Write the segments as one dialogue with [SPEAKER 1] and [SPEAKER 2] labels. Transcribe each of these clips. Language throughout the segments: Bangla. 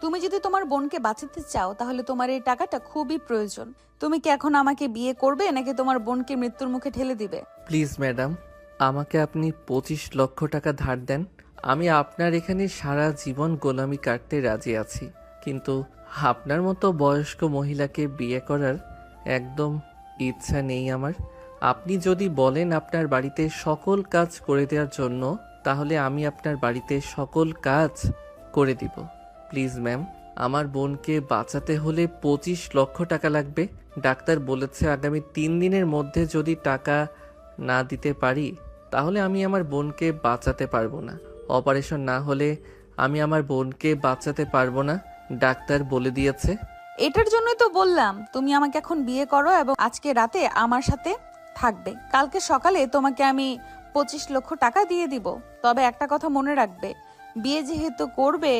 [SPEAKER 1] তুমি যদি তোমার বোনকে বাঁচাতে চাও তাহলে তোমার এই টাকাটা খুবই প্রয়োজন। তুমি কি এখন আমাকে বিয়ে করবে নাকি তোমার বোনকে মৃত্যুর মুখে ঠেলে দিবে?
[SPEAKER 2] প্লিজ ম্যাডাম, আমাকে আপনি 25 লক্ষ টাকা ধার দেন। আমি আপনার এখানে সারা জীবন গোলামি কাটতে রাজি আছি, কিন্তু আপনার মতো বয়স্ক মহিলাকে বিয়ে করার একদম ইচ্ছা নেই আমার। আপনি যদি বলেন আপনার বাড়িতে সকল কাজ করে দেওয়ার জন্য, তাহলে আমি আপনার বাড়িতে সকল কাজ করে দিব। প্লিজ ম্যাম, আমার বোনকে বাঁচাতে হলে 25 লক্ষ টাকা লাগবে। ডাক্তার বলেছে আগামী 3 দিনের মধ্যে যদি টাকা না দিতে পারি তাহলে আমি আমার বোনকে বাঁচাতে পারবো না। অপারেশন না হলে আমি আমার বোনকে বাঁচাতে পারবো না, ডাক্তার বলে দিয়েছে।
[SPEAKER 1] এটার জন্যই তো বললাম তুমি আমাকে এখন বিয়ে করো এবং আজকে রাতে আমার সাথে থাকবে। কালকে সকালে তোমাকে আমি 25 লক্ষ টাকা দিয়ে দিব। তবে একটা কথা মনে রাখবে, বিয়ে যেহেতু করবে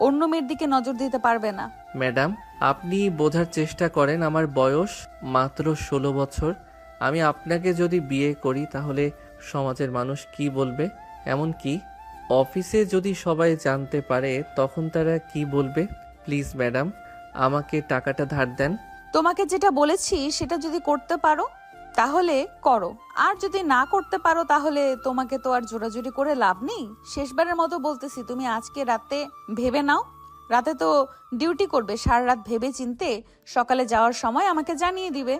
[SPEAKER 1] অন্য মেয়ের দিকে নজর দিতে পারবে না।
[SPEAKER 2] ম্যাডাম, আপনি বোঝার চেষ্টা করেন, আমার বয়স মাত্র 16 বছর। আমি আপনাকে যদি বিয়ে করি তাহলে সমাজের মানুষ কি বলবে, এমনকি অফিসে যদি সবাই জানতে পারে তখন তারা কি বলবে? প্লিজ ম্যাডাম, আমাকে টাকাটা ধার দেন।
[SPEAKER 1] তোমাকে যেটা বলেছি সেটা যদি করতে পারো তাহলে করো, আর যদি না করতে পারো তাহলে তোমাকে তো আর জোরাজুরি করে লাভ নেই। শেষবারের মতো বলতেছি, তুমি আজকে রাতে ভেবে নাও। রাতে তো ডিউটি করবে, সারা রাত ভেবে চিনতে সকালে যাওয়ার সময় আমাকে জানিয়ে দিবে।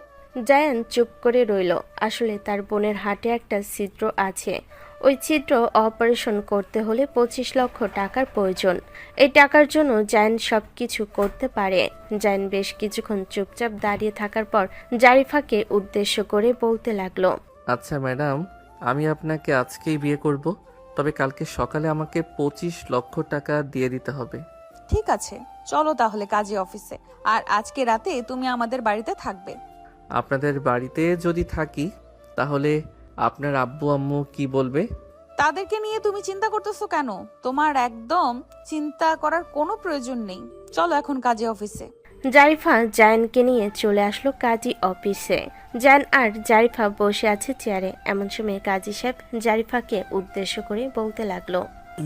[SPEAKER 3] জায়ান চুপ করে রইল। আসলে তার বোনের হাটে একটা ছিদ্র আছে। ওই ছিদ্র অপারেশন করতে হলে 25 লক্ষ টাকার প্রয়োজন। এই টাকার জন্য জায়ান সব কিছু করতে পারে। জায়ান বেশ কিছুক্ষণ চুপচাপ দাঁড়িয়ে থাকার পর জারিফাকে উদ্দেশ্য করে বলতে লাগলো,
[SPEAKER 2] আচ্ছা ম্যাডাম, আমি আপনাকে আজকেই বিয়ে করব, তবে কালকে সকালে আমাকে 25 লক্ষ টাকা দিয়ে দিতে হবে।
[SPEAKER 1] ঠিক আছে, চলো তাহলে কাজী অফিসে। আর আজকে রাতে তুমি আমাদের বাড়িতে থাকবে।
[SPEAKER 2] আপনাদের বাড়িতে যদি থাকি তাহলে আপনার আব্বু আম্মু কি বলবে?
[SPEAKER 1] তাদেরকে নিয়ে তুমি চিন্তা করতেছো কেন? তোমার একদম চিন্তা করার কোনো প্রয়োজন নেই। চলো এখন কাজী অফিসে।
[SPEAKER 3] জারিফা জায়ানকে নিয়ে চলে আসলো কাজী অফিসে। জায়ান আর জারিফা বসে আছে চেয়ারে। এমন সময় কাজী সাহেব জারিফাকে উদ্দেশ্য করে বলতে লাগলো,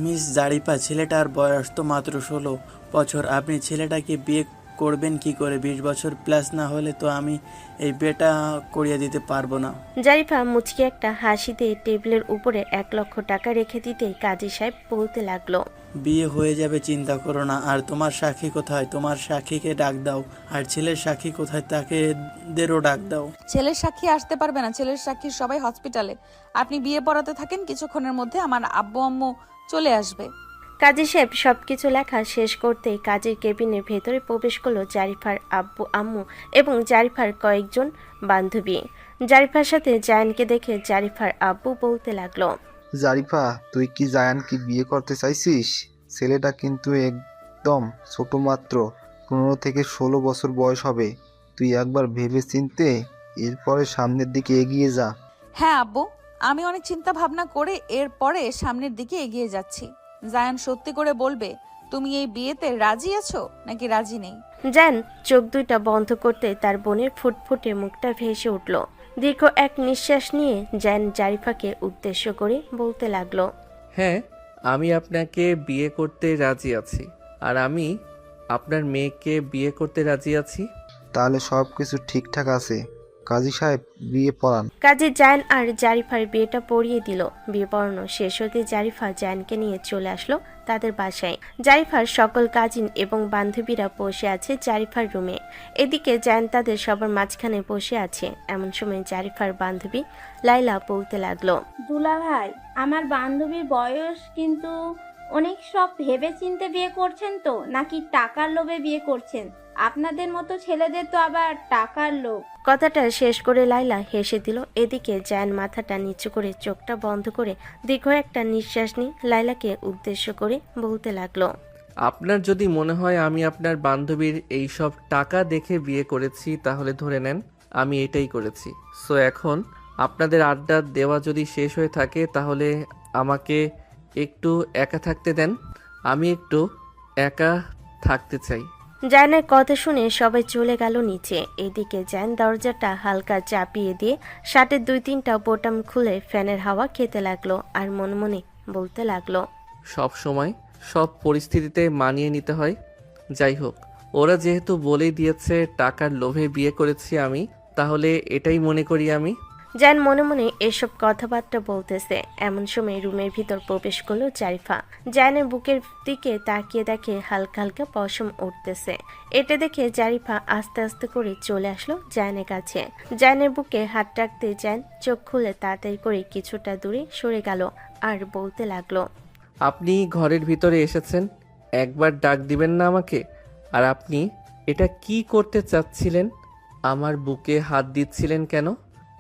[SPEAKER 4] মিস জারিফা, ছেলেটার বয়স তো মাত্র 16 বছর। আপনি ছেলেটাকে বিয়ে করবেন কি করে? 20 বছর প্লাস না হলে তো আমি এই বিয়েটা করিয়ে দিতে পারবো না।
[SPEAKER 3] জারিফা মুচকি একটা হাসি দিয়ে টেবিলের উপরে 1 লক্ষ টাকা রেখে দিতেই কাজী সাহেব বলতে লাগলো,
[SPEAKER 4] বিয়ে হয়ে যাবে, চিন্তা করো না। আর তোমার সাক্ষী কোথায়? তোমার সাক্ষীকে ডাক দাও। আর ছেলের সাক্ষী কোথায়? তাকেদেরও ডাক দাও।
[SPEAKER 1] ছেলের সাক্ষী আসতে পারবে না, ছেলের সাক্ষী সবাই হসপিটালে। আপনি বিয়ে পড়াতে থাকেন, কিছুক্ষণের মধ্যে আমার আব্বু আম্মু চলে আসবে।
[SPEAKER 3] কাজী সাহেব সবকিছু লেখা শেষ করতেই কাজের কেবিনের ভেতরে প্রবেশ করলো জারিফার আব্বু আম্মু এবং জারিফার কয়েকজন বান্ধবী। জারিফার সাথে জায়ানকে দেখে জারিফার আব্বু বলতে লাগলো,
[SPEAKER 5] জারিফা, তুই কি জায়ানকে বিয়ে করতে চাইছিস? ছেলেটা কিন্তু একদম ছোট, মাত্র 15 থেকে 16 বছর বয়স হবে। তুই একবার ভেবে চিনতে এরপরে সামনের দিকে এগিয়ে যা।
[SPEAKER 1] হ্যাঁ আব্বু, আমি অনেক চিন্তা ভাবনা করে এরপরে সামনের দিকে এগিয়ে যাচ্ছি। জায়ান সত্যি করে বলবে, তুমি এই বিয়েতে রাজি আছো নাকি রাজি নেই?
[SPEAKER 3] জায়ান চোখ দুইটা বন্ধ করতে তার বোনের ফুটফুটে মুখটা ভেসে উঠল। দীর্ঘ এক নিঃশ্বাস নিয়ে জায়ান জারিফাকে উদ্দেশ্য করে বলতে লাগলো,
[SPEAKER 2] হ্যাঁ, আমি আপনাকে বিয়ে করতে রাজি আছি, আর আমি আপনার মেয়েকে বিয়ে করতে রাজি আছি।
[SPEAKER 5] তাহলে সব কিছু ঠিকঠাক আছে। কাজী সাহেব, বিয়ে পড়ান।
[SPEAKER 3] কাজে জায়ান আর জারিফার বিয়েটা পড়িয়ে দিল। বিয়ে পড়ানো শেষ হতে জারিফা জায়ানকে নিয়ে চলে আসলো তাদের বাসায়। জারিফার সকল কাজিন এবং বান্ধবীরা বসে আছে জারিফার রুমে। এদিকে জায়ান তাদের সবার মাঝখানে বসে আছে। এমন সময় জারিফার বান্ধবী লাইলা বলতে লাগলো,
[SPEAKER 6] দুলা ভাই, আমার বান্ধবীর বয়স কিন্তু অনেক, সব ভেবে চিন্তে বিয়ে করছেন তো নাকি টাকার লোভে বিয়ে করছেন? আপনাদের মতো ছেলেদের তো আবার টাকার লোভ।
[SPEAKER 3] কথাটা শেষ করে লাইলা হেসে দিল। এদিকে জায়ান মাথাটা নিচু করে চোখটা বন্ধ করে দীর্ঘ একটা নিঃশ্বাস নিয়ে লাইলাকে উদ্দেশ্য করে বলতে লাগলো,
[SPEAKER 2] আপনার যদি মনে হয় আমি আপনার বান্ধবীর এই সব টাকা দেখে বিয়ে করেছি তাহলে ধরে নেন আমি এটাই করেছি। সো এখন আপনাদের আড্ডা দেওয়া যদি শেষ হয়ে থাকে তাহলে আমাকে একটু একা থাকতে দেন। আমি একটু একা থাকতে চাই।
[SPEAKER 3] জায়ানের কথা শুনে সবাই চলে গেল নিচে। এদিকে জায়ান দরজাটা হালকা চাপিয়ে দিয়ে শার্টের 2-3টা বোতাম খুলে ফ্যানের হাওয়া খেতে লাগলো আর মনে মনে বলতে লাগলো,
[SPEAKER 2] সব সময় সব পরিস্থিতিতে মানিয়ে নিতে হয়, যাই হোক, ওরা যেহেতু বলেই দিয়েছে টাকার লোভে বিয়ে করেছি আমি, তাহলে এটাই মনে করি আমি।
[SPEAKER 3] জায়ান মনে মনে এসব কথাবার্তা বলতেছে এমন সময় রুমের ভিতর প্রবেশ করলো জারিফা। জায়ানের বুকের দিকে তাকিয়ে দেখে হালকা হালকা পশম উঠতেছে। এটা দেখে জারিফা আস্তে আস্তে করে চলে আসলো জায়ানের কাছে। জায়ানের বুকে হাত রাখতে জায়ান চোখ খুলে তাড়াতাড়ি করে কিছুটা দূরে সরে গেল আর বলতে লাগলো,
[SPEAKER 2] আপনি ঘরের ভিতরে এসেছেন, একবার ডাক দিবেন না আমাকে? আর আপনি এটা কি করতে চাচ্ছিলেন? আমার বুকে হাত দিচ্ছিলেন কেন?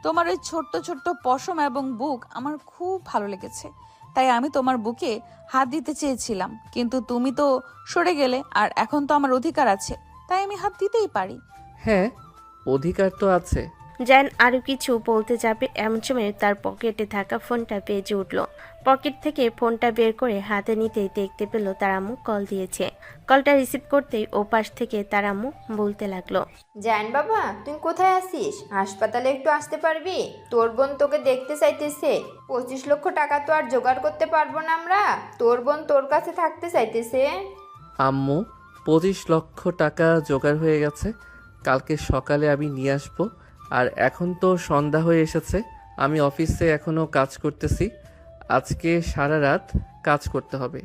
[SPEAKER 1] তোমার ওই ছোট্ট ছোট্ট পশম এবং বুক আমার খুব ভালো লেগেছে, তাই আমি তোমার বুকে হাত দিতে চেয়েছিলাম, কিন্তু তুমি তো সরে গেলে, আর এখন তো আমার অধিকার আছে, তাই আমি হাত দিতেই পারি।
[SPEAKER 2] হ্যাঁ, অধিকার তো আছে।
[SPEAKER 3] জায়ান আরো কিছু বলতে যাবে এমন সময় তার পকেটে থাকা ফোনটা বেজে উঠল। পকেট থেকে ফোনটা বের করে হাতে নিতেই দেখতে পেল তার আম্মু কল দিয়েছে। কলটা রিসিভ করতেই ওপাশ থেকে তার আম্মু বলতে লাগলো,
[SPEAKER 7] জান বাবা, তুই কোথায় আছিস? হাসপাতালে একটু আসতে পারবি? তোর বোন তোকে দেখতে চাইতেছে। 25 লক্ষ টাকা তো আর জোগাড় করতে পারবো না আমরা। তোর বোন তোর কাছে থাকতে চাইতেছে।
[SPEAKER 2] আম্মু, 25 লক্ষ টাকা জোগাড় হয়ে গেছে, কালকে সকালে আমি নিয়ে আসবো। আর এখন তো সন্ধ্যা হয়ে এসেছে, আমি অফিসে এখনও কাজ করতেছি, আজকে সারা রাত কাজ করতে হবে।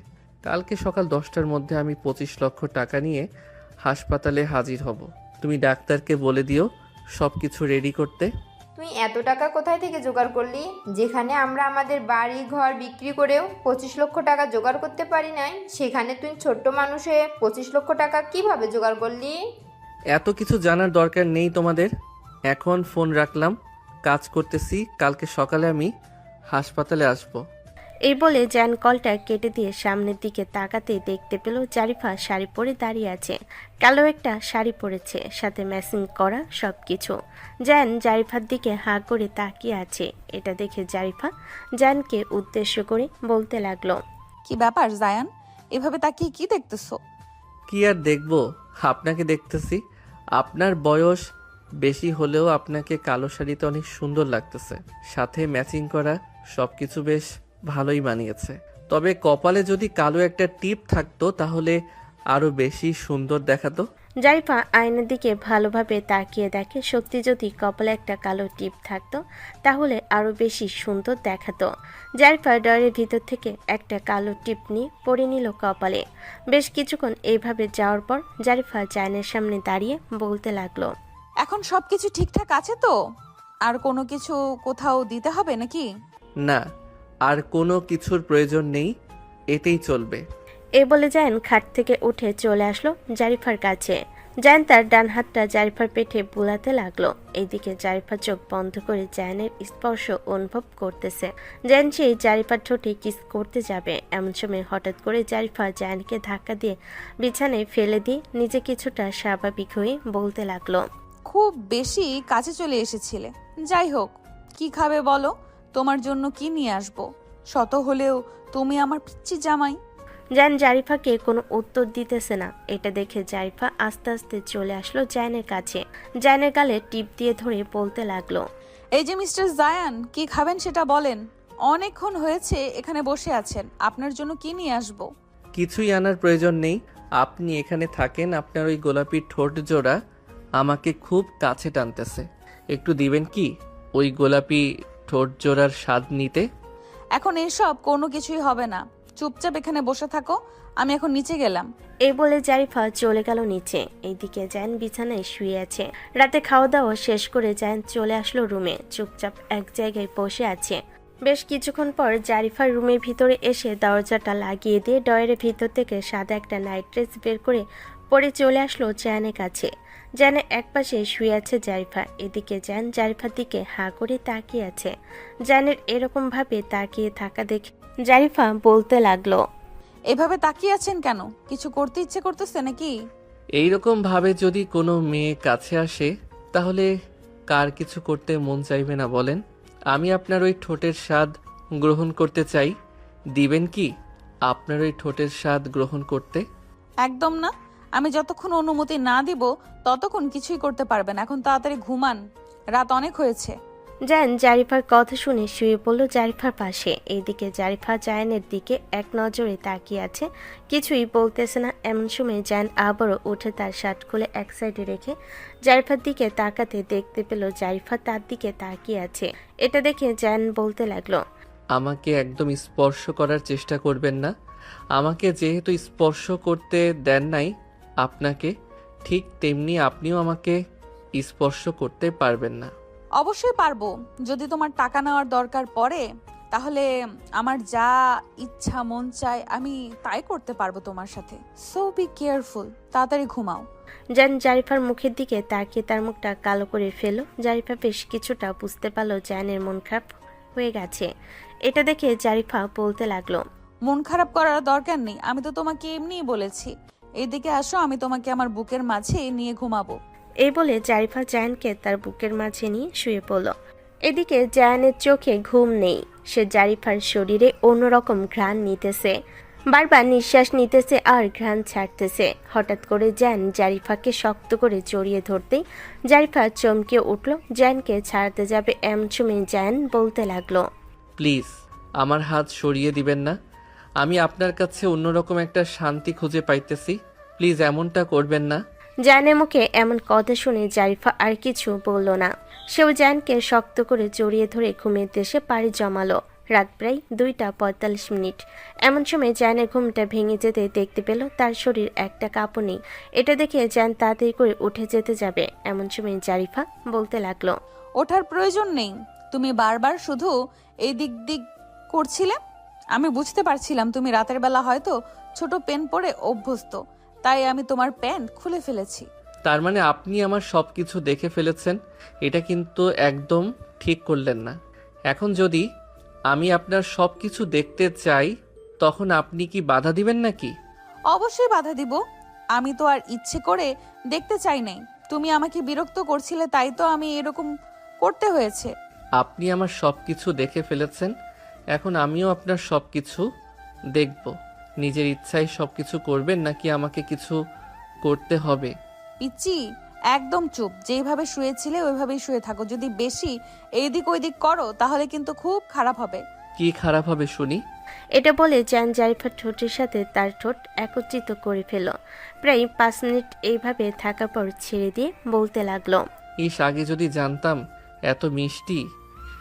[SPEAKER 2] কালকে সকাল 10টার মধ্যে আমি 25 লক্ষ টাকা নিয়ে হাসপাতালে হাজির হব। তুমি ডাক্তারকে বলে দিও সব কিছু রেডি করতে।
[SPEAKER 7] তুই এত টাকা কোথায় থেকে জোগাড় করলি? যেখানে আমরা আমাদের বাড়ি ঘর বিক্রি করেও 25 লক্ষ টাকা জোগাড় করতে পারি নাই, সেখানে তুই ছোট্ট মানুষে 25 লক্ষ টাকা কিভাবে জোগাড় করলি?
[SPEAKER 2] এত কিছু জানার দরকার নেই তোমাদের, এখন ফোন রাখলাম, কাজ করতেছি, কালকে সকালে আমি হাসপাতালে আসব।
[SPEAKER 3] এই বলে জায়ান কলটা কেটে দিয়ে সামনের দিকে তাকাতে দেখতে পেল জারিফা শাড়ি পরে দাঁড়িয়ে আছে। কালো একটা শাড়ি পরেছে, সাথে ম্যাচিং করা সবকিছু। জায়ান জারিফার দিকে হাঁ করে তাকিয়ে আছে। এটা দেখে জারিফা জায়ানকে উদ্দেশ্য করে বলতে লাগলো,
[SPEAKER 1] কি ব্যাপার জায়ান, এভাবে তাকিয়ে কি দেখতেছো?
[SPEAKER 2] কি আর দেখব, আপনাকে দেখতেছি। আপনার বয়স বেশি হলেও আপনাকে কালো শাড়িতে অনেক সুন্দর লাগতেছে, সাথে ম্যাচিং করা সবকিছু বেশ ভালোই মানিয়েছে। তবে কপালে যদি কালো একটা টিপ থাকতো তাহলে আরো বেশি সুন্দর দেখাতো।
[SPEAKER 3] জারিফা আয়নার দিকে ভালোভাবে তাকিয়ে দেখে সত্যি যদি কপালে একটা কালো টিপ থাকতো তাহলে আরো বেশি সুন্দর দেখাতো। জারিফা ডয়ের ভিতর থেকে একটা কালো টিপ নিয়ে পরে নিল কপালে। বেশ কিছুক্ষণ এইভাবে যাওয়ার পর জারিফা জায়নের সামনে দাঁড়িয়ে বলতে লাগলো,
[SPEAKER 1] এখন সবকিছু ঠিকঠাক আছে তো? আর কোনো কিছু কোথাও দিতে হবে নাকি?
[SPEAKER 2] না, আর কোনো কিছুর প্রয়োজন নেই, এতেই চলবে।
[SPEAKER 3] এই বলে জায়ান খাট থেকে উঠে চলে আসলো জারিফার কাছে। জায়ান তার ডান হাতটা জারিফার পেটে বুলাতে লাগলো। এইদিকে জারিফা চোখ বন্ধ করে জায়ানের স্পর্শ অনুভব করতেছে। জায়ান সেই জারিফার ঠোঁটে কিস করতে যাবে এমন সময় হঠাৎ করে জারিফা জায়ানকে ধাক্কা দিয়ে বিছানায় ফেলে দিয়ে নিজে কিছুটা স্বাভাবিক হয়ে বলতে লাগলো,
[SPEAKER 1] খুব বেশি কাছে চলে এসেছিলে। যাই হোক, কি খাবে বলো, তোমার জন্য কি নিয়ে আসবো? শত হলেও তুমি আমার পিচ্চি জামাই।
[SPEAKER 3] জায়ান জারিফাকে কোনো উত্তর দিতেছে না। এটা দেখে জারিফা আস্তে আস্তে চলে আসলো জায়ানের কাছে। জায়ানের গালে টিপ দিয়ে ধরে বলতে লাগলো,
[SPEAKER 1] এই যে মিস্টার জায়ান, কি খাবেন সেটা বলেন। অনেকক্ষণ হয়েছে এখানে বসে আছেন, আপনার জন্য কি নিয়ে আসবো?
[SPEAKER 2] কিছুই আনার প্রয়োজন নেই, আপনি এখানে থাকেন। আপনার ওই গোলাপি ঠোঁট জোড়া আমাকে খুব কাছে টানতেছে, একটু দিবেন কি ওই গোলাপি ঠোঁট জোড়ার স্বাদ নিতে?
[SPEAKER 1] এখন এসব কোনো কিছুই হবে না, চুপচাপ এখানে বসে থাকো, আমি এখন নিচে গেলাম।
[SPEAKER 3] এই বলে জারিফা চলে গেল নিচে। এইদিকে জায়ান বিছানায় শুয়ে আছে। রাতে খাওয়া দাওয়া শেষ করে জায়ান চলে আসলো রুমে, চুপচাপ এক জায়গায় বসে আছে। বেশ কিছুক্ষণ পর জারিফার রুমের ভিতরে এসে দরজাটা লাগিয়ে দিয়ে ডয়ের ভিতর থেকে সাদা একটা নাইট ড্রেস বের করে পরে চলে আসলো জায়ানের কাছে। জায়ানের একপাশে শুয়ে আছে জারিফা। এদিকে জায়ান জারিফার দিকে হাঁ করে তাকিয়ে আছে। জায়ানের এরকম ভাবে তাকিয়ে থাকা দেখে জারিফা বলতে লাগলো,
[SPEAKER 1] এভাবে তাকিয়ে আছেন কেন? কিছু করতে ইচ্ছে করতেছে নাকি?
[SPEAKER 2] এইরকম ভাবে যদি কোনো মেয়ে কাছে আসে তাহলে কার কিছু করতে মন চাইবে না বলেন? আমি আপনার ওই ঠোঁটের স্বাদ গ্রহণ করতে চাই, দিবেন কি আপনার ওই ঠোঁটের স্বাদ গ্রহণ করতে?
[SPEAKER 1] একদম না, আমি যতক্ষণ অনুমতি না দিব ততক্ষণ কিছুই করতে পারবেন। এখন তাড়াতাড়ি ঘুমান, রাত অনেক হয়েছে।
[SPEAKER 3] জায়ান জারিফার কথা শুনে শুয়ে পড়ল জারিফার পাশে। এইদিকে জারিফা জায়ানের দিকে এক নজরে তাকিয়ে আছে, কিছুই বলতেছে না। এমন সময় জায়ান আবারও উঠে তার শার্ট খুলে এক সাইডে রেখে জারিফার দিকে তাকাতে দেখতে পেল জারিফা তার দিকে তাকিয়ে আছে। এটা দেখে জায়ান বলতে লাগলো,
[SPEAKER 2] আমাকে একদম স্পর্শ করার চেষ্টা করবেন না। আমাকে যেহেতু স্পর্শ করতে দেন নাই আপনাকে, ঠিক তেমনি আপনিও আমাকে স্পর্শ করতে পারবেন না।
[SPEAKER 1] অবশ্যই পারবো, যদি তোমার টাকা নেওয়ার দরকার পড়ে তাহলে আমার যা ইচ্ছা মন চায় আমি তাই করতে পারবো তোমার সাথে। সো বি কেয়ারফুল, তাড়াতাড়ি ঘুমাও।
[SPEAKER 3] জায়ান জারিফার মুখের দিকে তাকিয়ে তার মুখটা কালো করে ফেলল। জারিফা বেশ কিছুটা বুঝতে পারলো জায়ানের মন খারাপ হয়ে গেছে। এটা দেখে জারিফা বলতে লাগলো,
[SPEAKER 1] মন খারাপ করার দরকার নেই, আমি তো তোমাকে এমনিই বলেছি। এইদিকে আসো, আমি তোমাকে আমার বুকের মাঝে নিয়ে ঘুমাবো।
[SPEAKER 3] এই বলে জারিফা জায়ানকে তার বুকের মাঝে নিয়ে শুয়ে পড়ল। এদিকে জায়ানের চোখে ঘুম নেই, সে জারিফার শরীরে অন্যরকম ঘ্রাণ নিতেছে, বারবার নিঃশ্বাস নিতেছে আর ঘ্রাণ ছাড়তেছে। হঠাৎ করে জায়ান জারিফাকে শক্ত করে জড়িয়ে ধরতেই জারিফা চমকে উঠল। জায়ানকে ছাড়তে যাবে এমন সময় জায়ান বলতে লাগলো,
[SPEAKER 2] প্লিজ আমার হাত সরিয়ে দিবেন না। আমি আপনার কাছে অন্যরকম একটা শান্তি খুঁজে পাইতেছি, প্লিজ এমনটা করবেন না।
[SPEAKER 3] জায়ানের মুখে এমন কথা শুনে জারিফা আর কিছু বলল না। সেও জায়ানকে শক্ত করে জড়িয়ে ধরে ঘুমের দেশে পাড়ি জমালো। রাত প্রায় 2:45। এমন সময় জায়ানের ঘুমটা ভেঙে যেতে দেখতে পেল তার শরীর একটা কাঁপও নেই। এটা দেখে জায়ান তাড়াতাড়ি করে উঠে যেতে যাবে এমন সময় জারিফা বলতে লাগলো,
[SPEAKER 1] ওঠার প্রয়োজন নেই, তুমি বারবার শুধু এই দিক দিক করছিলে। আমি বুঝতে পারছিলাম তুমি রাতের বেলা হয়তো ছোট পেন পরে অভ্যস্ত, তাই আমি তোমার প্যান্ট খুলে ফেলেছি।
[SPEAKER 2] তার মানে আপনি আমার সব কিছু দেখে ফেলেছেন, এটা কিন্তু একদম ঠিক করলেন না। এখন যদি আমি আপনার সব কিছু দেখতে চাই তখন আপনি কি বাধা দিবেন নাকি?
[SPEAKER 1] অবশ্যই বাধা দিব, আমি তো আর ইচ্ছে করে দেখতে চাই নাই। তুমি আমাকে বিরক্ত করছিলে, তাই তো আমি এরকম করতে হয়েছে।
[SPEAKER 2] আপনি আমার সব কিছু দেখে ফেলেছেন, এখন আমিও আপনার সব কিছু দেখব। নিজের ইচ্ছায় সব কিছু করবেন নাকি আমাকে কিছু করতে হবে?
[SPEAKER 1] পিচ্চি, একদম চুপ। যেইভাবে শুয়েছিলে ওইভাবেই শুয়ে থাকো। যদি বেশি এইদিক ওইদিক করো তাহলে কিন্তু খুব খারাপ হবে।
[SPEAKER 2] কি খারাপ হবে শুনি?
[SPEAKER 3] এটা বলে জায়ান জারিফার ঠোঁটের সাথে তার ঠোঁট একত্রিত করে ফেল। প্রায় 5 মিনিট এইভাবে থাকার পর ছেড়ে দিয়ে বলতে লাগলো,
[SPEAKER 2] ইস, আগে যদি জানতাম এত মিষ্টি,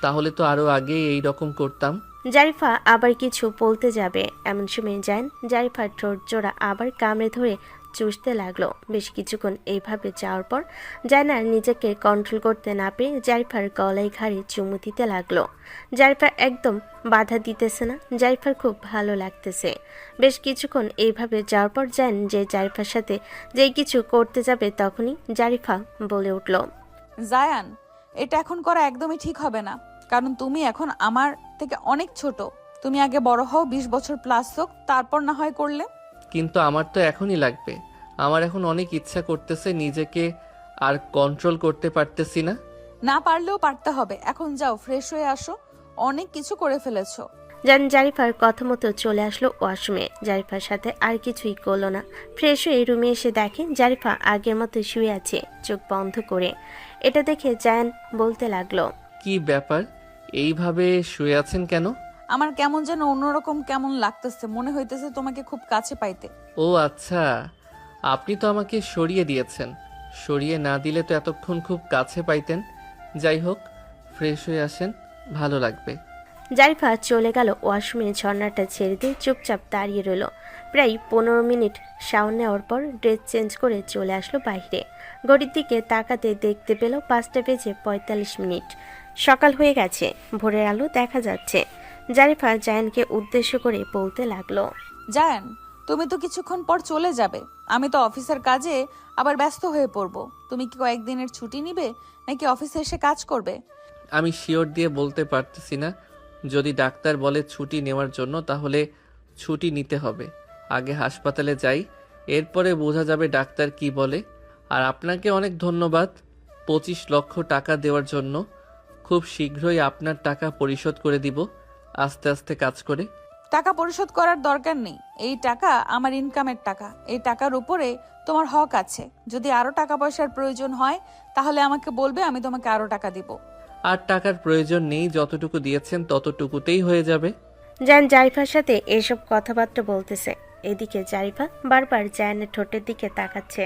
[SPEAKER 2] তাহলে তো আরো আগে এই রকম করতাম।
[SPEAKER 3] জারিফা আবার কিছু বলতে যাবে এমন সময় জায়ান জারিফার ঠোঁট জোড়া আবার কামড়ে ধরে চুষতে লাগলো। বেশ কিছুক্ষণ এইভাবে যাওয়ার পর জায়ান আর নিজেকে কন্ট্রোল করতে না পেরে জারিফার গলায় ঘাড়ে চুমু দিতে লাগলো। জারিফা একদম বাধা দিতেছে না, জারিফার খুব ভালো লাগতেছে। বেশ কিছুক্ষণ এইভাবে যাওয়ার পর জায়ান যে জারিফার সাথে যেই কিছু করতে যাবে তখনই জারিফা বলে উঠল,
[SPEAKER 1] জায়ান, এটা এখন করা একদমই ঠিক হবে না, কারণ তুমি এখন আমার থেকে অনেক ছোট। তুমি আগে বড় হও, 20 বছর প্লাস হোক, তারপর না হয় করলে।
[SPEAKER 2] কিন্তু আমার তো এখনই লাগবে। আমার এখন অনেক ইচ্ছা করতেছে, নিজেকে আর কন্ট্রোল করতে পারতেছি না।
[SPEAKER 1] না পারলেও পারতে হবে। এখন যাও, ফ্রেশ হয়ে আসো, অনেক কিছু করে ফেলেছো।
[SPEAKER 3] জান জারিফার কথা মতো চলে আসলো ওয়াশরুমে। জারিফার সাথে আর কিছুই করলো না। ফ্রেশ হয়ে রুমে এসে দেখে জারিফা আগের মতো শুয়ে আছে, চোখ বন্ধ করে। এটা দেখে জায়ান বলতে লাগলো,
[SPEAKER 2] কি ব্যাপার, এইভাবে শুয়ে আছেন কেন?
[SPEAKER 1] আমার কেমন যেন অন্যরকম কেমন লাগতেছে, মনে হইতেছে তোমাকে খুব কাছে পাইতে।
[SPEAKER 2] ও আচ্ছা, আপনি তো আমাকে সরিয়ে দিয়েছেন। সরিয়ে না দিলে তো এতক্ষণ খুব কাছে পাইতেন। যাই হোক, ফ্রেশ হয়ে আসেন, ভালো লাগবে।
[SPEAKER 3] জারিফা চলে গেল ওয়াশরুমে। ঝর্ণাটা ছেড়ে দিয়ে চুপচাপ দাঁড়িয়ে রইল। প্রায় 15 মিনিট শাওয়ার নেওয়ার পর ড্রেস চেঞ্জ করে চলে আসলো বাইরে। ঘড়ির দিকে তাকাতে দেখতে পেল 5:45। সকাল হয়ে গেছে, ভোরের আলো দেখা যাচ্ছে। জারিফা জায়ানকে উদ্দেশ্য করে বলতে লাগলো,
[SPEAKER 1] জায়ান, তুমি তো কিছুক্ষণ পর চলে যাবে, আমি তো অফিসের কাজে আবার ব্যস্ত হয়ে পড়বো। তুমি কি কয়েকদিনের ছুটি নিবে নাকি অফিসে এসে কাজ করবে?
[SPEAKER 2] আমি শিওর দিয়ে বলতে পারতেছি না। যদি ডাক্তার বলে ছুটি নেওয়ার জন্য তাহলে ছুটি নিতে হবে। আগে হাসপাতালে যাই, এরপরে বোঝা যাবে ডাক্তার কি বলে। আর আপনাকে অনেক ধন্যবাদ 25 লক্ষ টাকা দেওয়ার জন্য। খুব শীঘ্রই আপনার টাকা পরিশোধ করে দিব, আস্তে আস্তে কাজ করে।
[SPEAKER 1] টাকা পরিশোধ করার দরকার নেই, এই টাকা আমার ইনকামের টাকা। এই টাকার উপরে তোমার হক আছে। যদি আরো টাকা পয়সার প্রয়োজন হয় তাহলে আমাকে বলবে, আমি তোমাকে আরো টাকা দিব।
[SPEAKER 2] আর টাকার প্রয়োজন নেই, যতটুকু দিয়েছেন ততটুকুতেই হয়ে যাবে।
[SPEAKER 3] জায়ান জারিফার সাথে এসব কথাবার্তা বলতেছে। এদিকে জারিফা বারবার জায়ানের ঠোঁটের দিকে তাকাচ্ছে।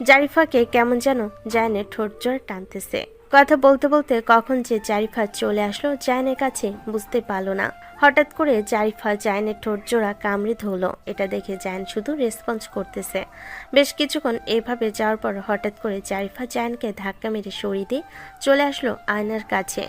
[SPEAKER 3] জারিফাকে কেমন যেন জায়ানের ঠোঁট জোরে টানতেছে। কথা বলতে বলতে কখন যে জারিফা চলে আসলো জায়ানের কাছে বুঝতে পারলো না। হঠাৎ করে জারিফা জায়ানের ঠোঁট জোড়া কামড়ে ধরলো। এটা দেখে জায়ান শুধু রেসপন্স করতেছে। বেশ কিছুক্ষণ এইভাবে যাওয়ার পর হঠাৎ করে জারিফা জায়ানকে ধাক্কা মেরে সরিয়ে দিয়ে চলে আসলো আয়নার কাছে।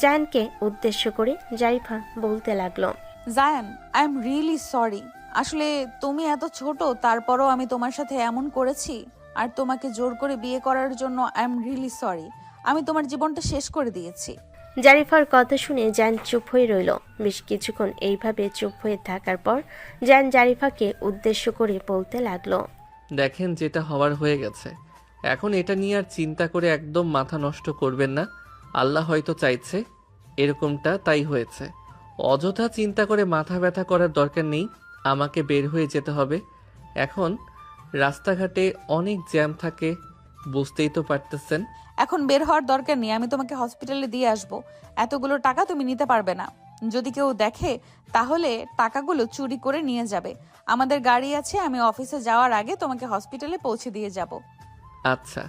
[SPEAKER 3] জায়ানকে উদ্দেশ্য করে জারিফা বলতে লাগলো,
[SPEAKER 1] Zayan, I am really sorry. আসলে তুমি এত ছোট, তারপরও আমি তোমার সাথে এমন করেছি, আর তোমাকে জোর করে বিয়ে করার জন্য আই এম রিয়েলি সরি। আমি তোমার জীবনটা শেষ করে দিয়েছি।
[SPEAKER 3] জারিফার কথা শুনে জায়ান চুপ হয়ে রইল। বেশ কিছুক্ষণ এইভাবে চুপ হয়ে থাকার পর জায়ান জারিফাকে উদ্দেশ্য করে বলতে লাগলো,
[SPEAKER 2] দেখেন, যেটা হওয়ার হয়ে গেছে। এখন এটা নিয়ে আর চিন্তা করে একদম মাথা নষ্ট করবেন না। আল্লাহ হয়তো চাইছে এরকমটা, তাই হয়েছে। অযথা চিন্তা করে মাথা ব্যথা করার দরকার নেই। আমাকে বের হয়ে যেতে হবে। এখন রাস্তাঘাটে অনেক জ্যাম থাকে, বুঝতেই তো পারতেছেন।
[SPEAKER 1] এখন বের হওয়ার দরকার নেই, আমি তোমাকে হসপিটালে দিয়ে আসবো। এতগুলো টাকা তুমি নিতে পারবে না। যদি কেউ দেখে তাহলে টাকাগুলো চুরি করে নিয়ে যাবে। আমাদের গাড়ি আছে, আমি অফিসে যাওয়ার আগে তোমাকে হসপিটালে পৌঁছে দিয়ে যাব।
[SPEAKER 2] আচ্ছা,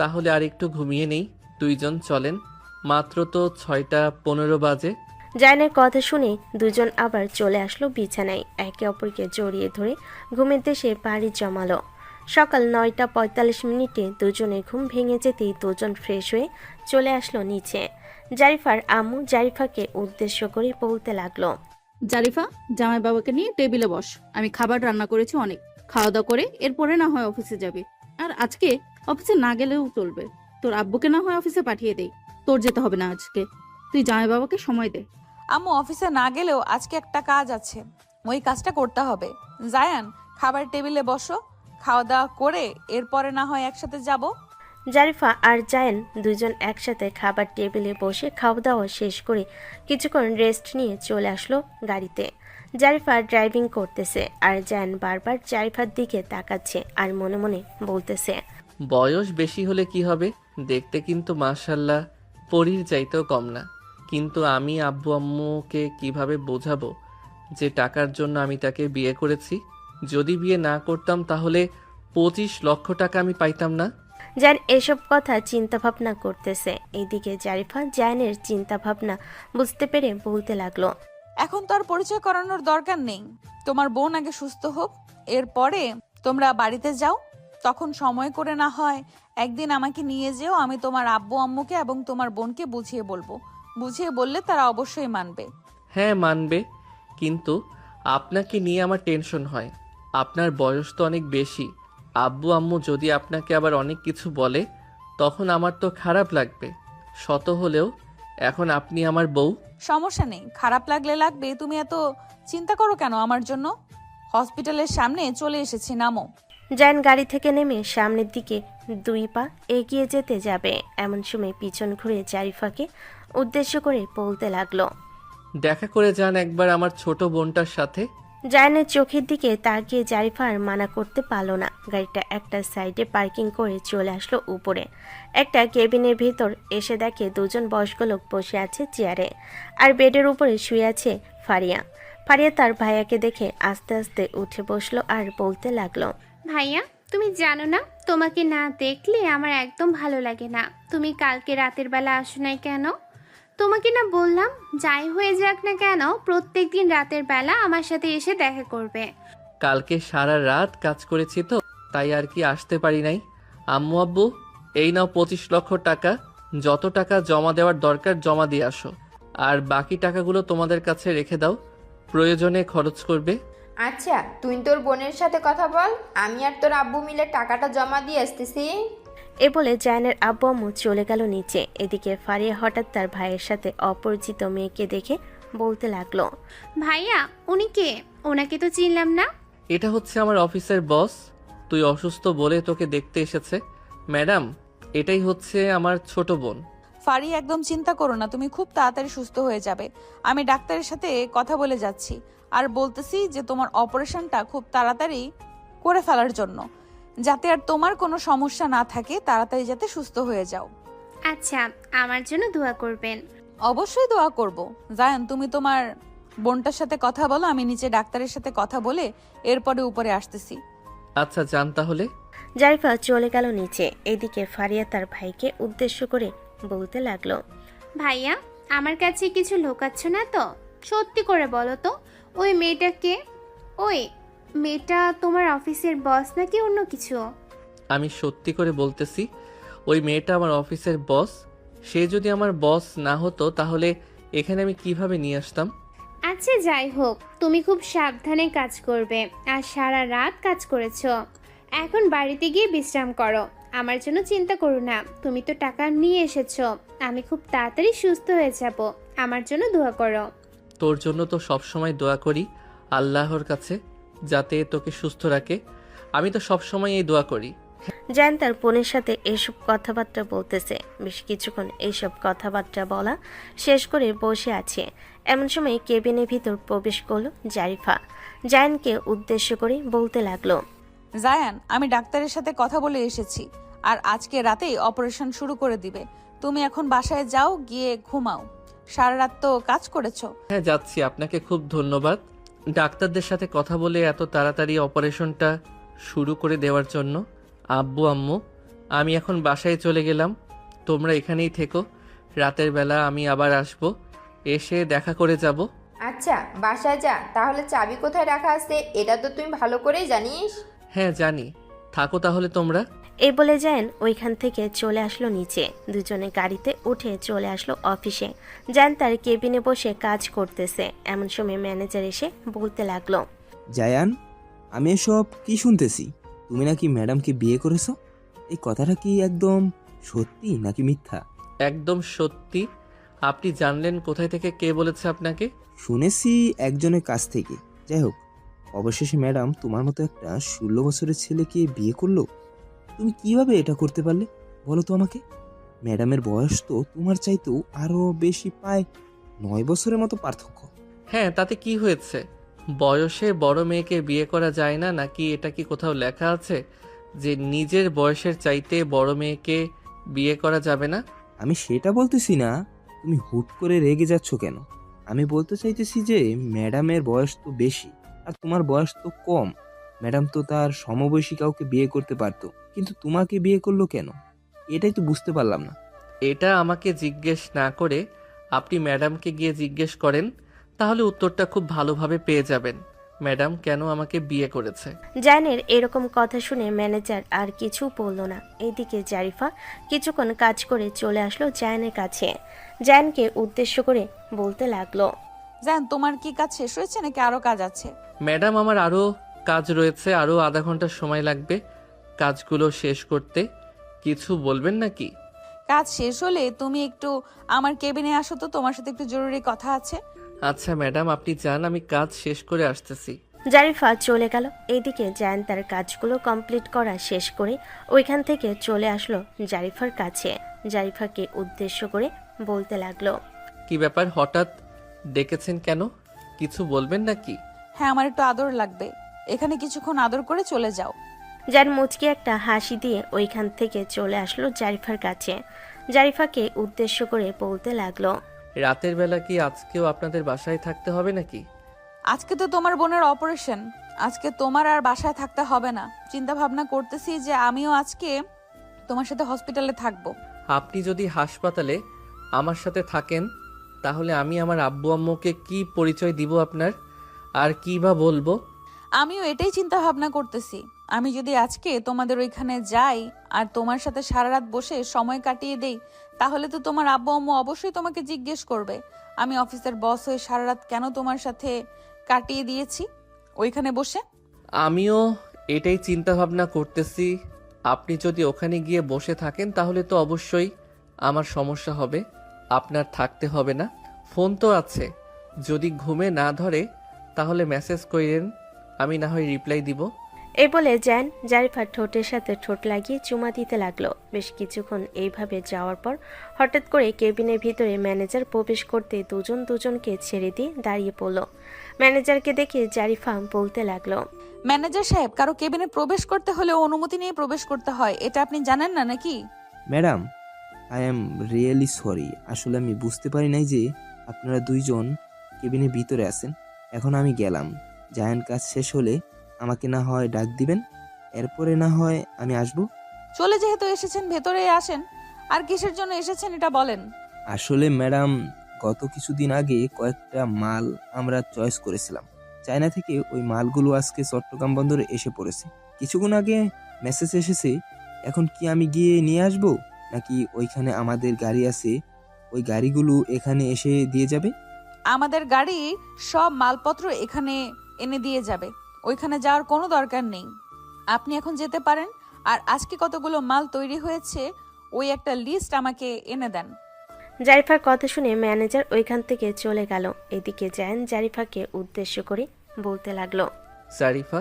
[SPEAKER 2] তাহলে আর একটু ঘুমিয়ে নেই। দুইজন চলেন, মাত্র তো 6:15 বাজে।
[SPEAKER 3] জায়ানের কথা শুনে দুজন আবার চলে আসলো বিছানায়। একে অপরকে জড়িয়ে ধরে ঘুমের দেশে পাড়ি জমালো। সকাল 9:45 দুজনে ঘুম ভেঙে যেতেই দুজন ফ্রেশ হয়ে চলে আসলো নিচে। জারিফার আম্মু জারিফাকে উদ্দেশ্য করে বলতে লাগলো,
[SPEAKER 8] জারিফা, জামাই বাবাকে নিয়ে টেবিলে বস। আমি খাবার রান্না করেছি অনেক। খাওয়া দাওয়া করে এরপরে না হয় অফিসে যাবে। আর আজকে অফিসে না গেলেও চলবে। তোর আব্বুকে না হয় অফিসে পাঠিয়ে দেই। তোর যেতে হবে না আজকে। তুই জামাই বাবাকে সময় দে।
[SPEAKER 1] আম্মু, অফিসে না গেলেও আজকে একটা কাজ আছে, ওই কাজটা করতে হবে। জায়ান, খাবার টেবিলে বসো, খাওয়া দাওয়া করে এরপরে না হয় একসাথে যাব।
[SPEAKER 3] জারিফা আর জায়ান দুজন একসাথে খাবার টেবিলে বসে খাওয়া দাওয়া শেষ করে কিছুক্ষণ রেস্ট নিয়ে চলে আসলো গাড়িতে। জারিফা ড্রাইভিং করতেছে আর জায়ান বারবার জারিফার দিকে তাকাচ্ছে আর মনে মনে বলতেছে,
[SPEAKER 2] বয়স বেশি হলে কি হবে, দেখতে কিন্তু মাশাল্লাহ পরীর চাইতেও কম না। কিন্তু আমি আব্বু আম্মুকে কিভাবে বোঝাবো যে টাকার জন্য আমি তাকে বিয়ে করেছি? যদি বিয়ে না করতাম তাহলে 25 লক্ষ টাকা আমি পাইতাম না।
[SPEAKER 3] জায়ান এসব কথা চিন্তা ভাবনা করতেছে। এইদিকে জারিফা জায়ানের চিন্তা ভাবনা বুঝতে পেরে বলতে লাগলো,
[SPEAKER 1] এখন তো আর পরিচয় করানোর দরকার নেই। তোমার বোন আগে সুস্থ হোক, এরপরে তোমরা বাড়িতে যাও। তখন সময় করে না হয় একদিন আমাকে নিয়ে যেও। আমি তোমার আব্বু আম্মুকে এবং তোমার বোনকে বুঝিয়ে বলবো। বুঝিয়ে বললে তারা অবশ্যই মানবে।
[SPEAKER 2] হ্যাঁ, মানবে, কিন্তু আপনাকে নিয়ে আমার টেনশন হয়। আপনার বয়স তো অনেক বেশি। আব্বু আম্মু যদি আপনাকে আবার অনেক কিছু বলে, তখন আমার তো খারাপ লাগবে। শত হলেও এখন আপনি আমার বউ।
[SPEAKER 1] সমস্যা নেই, খারাপ লাগলে লাগবে। তুমি এত চিন্তা করো কেন আমার জন্য? হসপিটালের সামনে চলে এসেছি, নামো।
[SPEAKER 3] জায়ান গাড়ি থেকে নেমে সামনের দিকে 2 পা এগিয়ে যেতে যাবে, এমন সময় পিছন ঘুরে জারিফাকে উদ্দেশ্য করে বলতে লাগলো,
[SPEAKER 2] দেখা করে যান একবার আমার ছোট বোনটার সাথে।
[SPEAKER 3] জায়ানের চোখের দিকে তাকিয়ে জারিফা আর মানা করতে পারলো না। গাড়িটা একটা সাইডে পার্কিং করে চলে আসলো উপরে। একটা কেবিনের ভিতর এসে দেখে দুজন বয়স্ক লোক বসে আছে চেয়ারে, আর বেডের উপরে শুয়ে আছে ফারিয়া। ফারিয়া তার ভাইয়াকে দেখে আস্তে আস্তে উঠে বসলো আর বলতে লাগলো,
[SPEAKER 9] ভাইয়া, তুমি জানো না, তোমাকে না দেখলে আমার একদম ভালো লাগে না। তুমি কালকে রাতের বেলা আসো নাই কেন? তোমাকে না বললাম, যাই হয়ে যাক না কেন প্রত্যেক দিন রাতের বেলা আমার সাথে এসে দেখা করবে।
[SPEAKER 2] কালকে সারা রাত কাজ করেছি তো, তাই আর কি আসতে পারি নাই। আম্মু আব্বু, এই নাও 25 লক্ষ টাকা। যত টাকা জমা দেওয়ার দরকার জমা দিয়ে আসো, আর বাকি টাকাগুলো তোমাদের কাছে রেখে দাও, প্রয়োজনে খরচ করবে।
[SPEAKER 7] আচ্ছা, তুই তোর বোনের সাথে কথা বল, আমি আর তোর আব্বু মিলে টাকাটা জমা দিয়ে আসতেছি।
[SPEAKER 3] এ বলে জায়ানের আব্বু আম্মু চলে গেল নিচে। এদিকে ফারিয়া হঠাৎ তার ভাইয়ের সাথে অপরিচিত মেয়েকে দেখে বলতে লাগলো,
[SPEAKER 9] ভাইয়া, উনি কে? ওনাকে তো চিনলাম না।
[SPEAKER 2] এটা হচ্ছে আমার অফিসের বস। তুই অসুস্থ বলে তোকে দেখতে এসেছে। ম্যাডাম, এটাই হচ্ছে আমার ছোট বোন।
[SPEAKER 1] ফারি, একদম চিন্তা করো না, তুমি খুব তাড়াতাড়ি সুস্থ হয়ে যাবে। আমি ডাক্তারের সাথে কথা বলে যাচ্ছি আর বলতেছি যে তোমার অপারেশনটা খুব তাড়াতাড়ি করে ফেলার জন্য, যাতে আর তোমার কোনো সমস্যা না থাকে, তাড়াতাড়ি যাতে সুস্থ হয়ে যাও।
[SPEAKER 9] আচ্ছা, আমার জন্য দোয়া করবেন।
[SPEAKER 1] অবশ্যই দোয়া করব। জায়ান, তুমি তোমার বোনটার সাথে কথা বলো, আমি নিচে ডাক্তারের সাথে কথা বলে এরপরে উপরে আসতেছি।
[SPEAKER 2] আচ্ছা যান তাহলে।
[SPEAKER 3] জারিফা চলে গেল নিচে। এদিকে ফারিয়া তার ভাইকে উদ্দেশ্য করে বলতে লাগলো,
[SPEAKER 9] ভাইয়া, আমার কাছে কিছু লুকাচ্ছ না তো? সত্যি করে বলো তো, ওই মেয়েটাকে, ওই মেয়েটা তোমার অফিসের বস নাকি অন্য কিছু?
[SPEAKER 2] আমি সত্যি করে বলতেছি, ওই মেয়েটা আমার অফিসের বস। সে যদি আমার বস না হতো তাহলে এখানে আমি কিভাবে নিয়ে আসতাম?
[SPEAKER 9] আচ্ছা যাই হোক, তুমি খুব সাবধানে কাজ করবে, আর সারা রাত কাজ করেছো। এখন বাড়িতে গিয়ে বিশ্রাম করো। আমার জন্য চিন্তা করো না, তুমি তো টাকা নিয়ে এসেছো। আমি খুব তাড়াতাড়ি সুস্থ হয়ে যাব। আমার জন্য দোয়া করো।
[SPEAKER 2] তোর জন্য তো সবসময় দোয়া করি আল্লাহর কাছে যাতে তোকে সুস্থ রাখে। আমি তো সবসময় এই দোয়া করি।
[SPEAKER 3] জায়ান তার বোনের সাথে এসব কথাবার্তা বলতেছে। বেশ কিছুক্ষণ এইসব কথাবার্তা বলা শেষ করে বসে আছে। এমন সময় কেবিনের ভিতর প্রবেশ করলো জারিফা। জায়ানকে উদ্দেশ্য করে বলতে লাগলো,
[SPEAKER 1] জায়ান, আমি ডাক্তারের সাথে কথা বলে এসেছি, আর আজকে রাতেই অপারেশন শুরু করে দিবে। তুমি এখন বাসায় যাও, গিয়ে ঘুমাও। সারা রাত তো কাজ করেছো।
[SPEAKER 2] হ্যাঁ যাচ্ছি, আপনাকে খুব ধন্যবাদ ডাক্তারদের সাথে কথা বলে এত তাড়াতাড়ি অপারেশনটা শুরু করে দেওয়ার জন্য। আব্বু আম্মু, আমি এখন বাসায় চলে গেলাম, তোমরা এখানেই থেকো। রাতের বেলা আমি আবার আসব, এসে দেখা করে যাব।
[SPEAKER 7] আচ্ছা বাসায় যা, তাহলে চাবি কোথায় রাখা আছে এটা তো তুমি ভালো করেই জানিস।
[SPEAKER 2] হ্যাঁ জানি, থাকো তাহলে তোমরা।
[SPEAKER 3] এই বলে জায়ান ওইখান থেকে চলে আসলো নিচে। দুজনে গাড়িতে উঠে চলে আসলো অফিসে। জায়ান তার কেবিনে বসে কাজ করতেছে। এমন সময় ম্যানেজার এসে বলতে লাগলো,
[SPEAKER 10] জায়ান, আমি এসব কি শুনতেছি? তুমি নাকি ম্যাডামকে বিয়ে করেছো? এই কথাটা কি একদম সত্যি নাকি মিথ্যা?
[SPEAKER 2] একদম সত্যি। আপনি জানলেন কোথায় থেকে? কে বলেছে আপনাকে?
[SPEAKER 10] শুনেছি একজনের কাছ থেকে। যাই হোক, অবশেষে ম্যাডাম তোমার মতো একটা 16 বছরের ছেলেকে বিয়ে করলো। তুমি কিভাবে এটা করতে পারলে বলো তো আমাকে? ম্যাডামের বয়স তো তোমার চাইতেও আরো বেশি, প্রায় 9 বছরের মতো পার্থক্য।
[SPEAKER 2] হ্যাঁ, তাতে কি হয়েছে? বয়সে বড় মেয়েকে বিয়ে করা যায় না নাকি? এটা কি কোথাও লেখা আছে যে নিজের বয়সের চাইতে বড় মেয়েকে বিয়ে করা যাবে না?
[SPEAKER 10] আমি সেটা বলতেছি না, তুমি হুট করে রেগে যাচ্ছ কেন? আমি বলতে চাইতেছি যে ম্যাডামের বয়স তো বেশি আর তোমার বয়স তো কম। ম্যাডাম তো তার সমবয়সী কাউকে বিয়ে করতে পারতো, কিন্তু তোমাকে বিয়ে করলো কেন? এটাই তো বুঝতে পারলাম না।
[SPEAKER 2] এটা আমাকে জিজ্ঞেস না করে আপনি ম্যাডামকে গিয়ে জিজ্ঞেস করেন, তাহলে উত্তরটা খুব ভালোভাবে পেয়ে যাবেন ম্যাডাম কেন আমাকে বিয়ে করেছে।
[SPEAKER 3] জায়ানের এরকম কথা শুনে ম্যানেজার আর কিছু বলল না। এদিকে জারিফা কিছুক্ষণ কাজ করে চলে আসলো জায়ানের কাছে। জায়ানকে উদ্দেশ্য করে বলতে লাগলো,
[SPEAKER 1] জায়ান, তোমার কি কাজ শেষ হয়েছে নাকি আরো কাজ আছে?
[SPEAKER 2] ম্যাডাম, আমার আরও কাজ রয়েছে, আরও আধা ঘন্টা সময় লাগবে কাজগুলো শেষ করতে। কিছু বলবেন নাকি?
[SPEAKER 1] কাজ শেষ হলে তুমি একটু আমার কেবিনে আসো তো, তোমার সাথে একটু জরুরি কথা আছে।
[SPEAKER 2] আচ্ছা ম্যাডাম, আপনি যান, আমি কাজ শেষ করে আসতেছি।
[SPEAKER 3] জারিফা চলে গেল। এদিকে জায়ান তার কাজগুলো কমপ্লিট করা শেষ করে ওইখান থেকে চলে আসলো জারিফার কাছে। জারিফাকে উদ্দেশ্য করে বলতে লাগলো,
[SPEAKER 2] কি ব্যাপার, হঠাৎ ডেকেছেন কেন? কিছু বলবেন নাকি?
[SPEAKER 1] হ্যাঁ, আমার একটু আদর লাগবে, এখানে কিছুক্ষণ আদর করে চলে যাও।
[SPEAKER 3] যার মুচকি একটা হাসি দিয়ে ওইখান থেকে চলে আসলো জারিফার কাছে। জারিফাকে উদ্দেশ্য করে বলতে লাগলো,
[SPEAKER 2] রাতের বেলা কি আজকেও আপনাদের বাসায় থাকতে হবে নাকি?
[SPEAKER 1] আজকে তো তোমার বোনের অপারেশন, আজকে তোমার আর বাসায় থাকতে হবে না। চিন্তা ভাবনা করতেছি যে আমিও আজকে তোমার সাথে হসপিটালে থাকবো।
[SPEAKER 2] আপনি যদি হাসপাতালে আমার সাথে থাকেন তাহলে আমি আমার আব্বু আম্মুকে কি পরিচয় দিব আপনার, আর কি বা বলবো?
[SPEAKER 1] আমিও এটাই চিন্তা ভাবনা করতেছি, আমি যদি আজকে তোমাদের ওইখানে যাই আর তোমার সাথে সারা রাত বসে সময় কাটিয়ে দেই, তাহলে তো তোমার আব্বু আম্মু অবশ্যই তোমাকে জিজ্ঞেস করবে আমি অফিসের বস হয়ে সারা রাত কেন তোমার সাথে কাটিয়ে দিয়েছি ওইখানে বসে।
[SPEAKER 2] আমিও এটাই চিন্তা ভাবনা করতেছি, আপনি যদি ওখানে গিয়ে বসে থাকেন তাহলে তো অবশ্যই আমার সমস্যা হবে। আপনার থাকতে হবে না, ফোন তো আছে, যদি ঘুমে না ধরে তাহলে মেসেজ করেন, আমি না হয় রিপ্লাই দিব।
[SPEAKER 3] এই বলে জায়ান জারিফার ঠোঁটের সাথে ঠোঁট লাগিয়ে চুমা দিতে লাগলো। বেশ কিছুক্ষণ এইভাবে যাওয়ার পর হঠাৎ করে কেবিনের ভিতরে ম্যানেজার প্রবেশ করতে দুজন দুজনকে ছেড়ে দিয়ে দাঁড়িয়ে পড়ল। ম্যানেজারকে দেখে জারিফা বলতে লাগলো,
[SPEAKER 1] ম্যানেজার সাহেব, কারো কেবিনে প্রবেশ করতে হলে অনুমতি নিয়ে প্রবেশ করতে হয়, এটা আপনি জানেন না নাকি?
[SPEAKER 10] Madam, I am really sorry. আসলে আমি বুঝতে পারি নাই যে আপনারা দুইজন কেবিনের ভিতরে আছেন। এখন আমি গেলাম। জায়ান কাজ শেষ হলে আমাকে না হয় ডাক দিবেন, এরপরে না হয় আমি আসবো।
[SPEAKER 1] চলে যেহেতু এসেছেন ভেতরে আসেন। আর কিসের জন্য এসেছেন এটা বলেন।
[SPEAKER 10] আসলে ম্যাডাম, গত কিছুদিন আগে কয়েকটা মাল আমরা চয়েস করেছিলাম। চায়না থেকে ওই মালগুলো আজকে চট্টগ্রাম বন্দরে এসে পড়েছে। কিছুক্ষণ আগে মেসেজ এসেছে। এখন কি আমি গিয়ে নিয়ে আসবো, নাকি ওইখানে আমাদের গাড়ি আছে, ওই গাড়িগুলো এখানে এসে দিয়ে যাবে?
[SPEAKER 1] আমাদের গাড়ি সব মালপত্র এখানে এনে দিয়ে যাবে। ওইখানে যাওয়ার কোনো দরকার নেই। আপনি এখন যেতে পারেন। আর আজকে কতগুলো মাল তৈরি হয়েছে ওই একটা লিস্ট আমাকে এনে দেন।
[SPEAKER 3] জারিফার কথা শুনে ম্যানেজার ওইখান থেকে চলে গেল। এদিকে জায়ান জারিফাকে উদ্দেশ্য করে বলতে লাগলো,
[SPEAKER 2] জারিফা,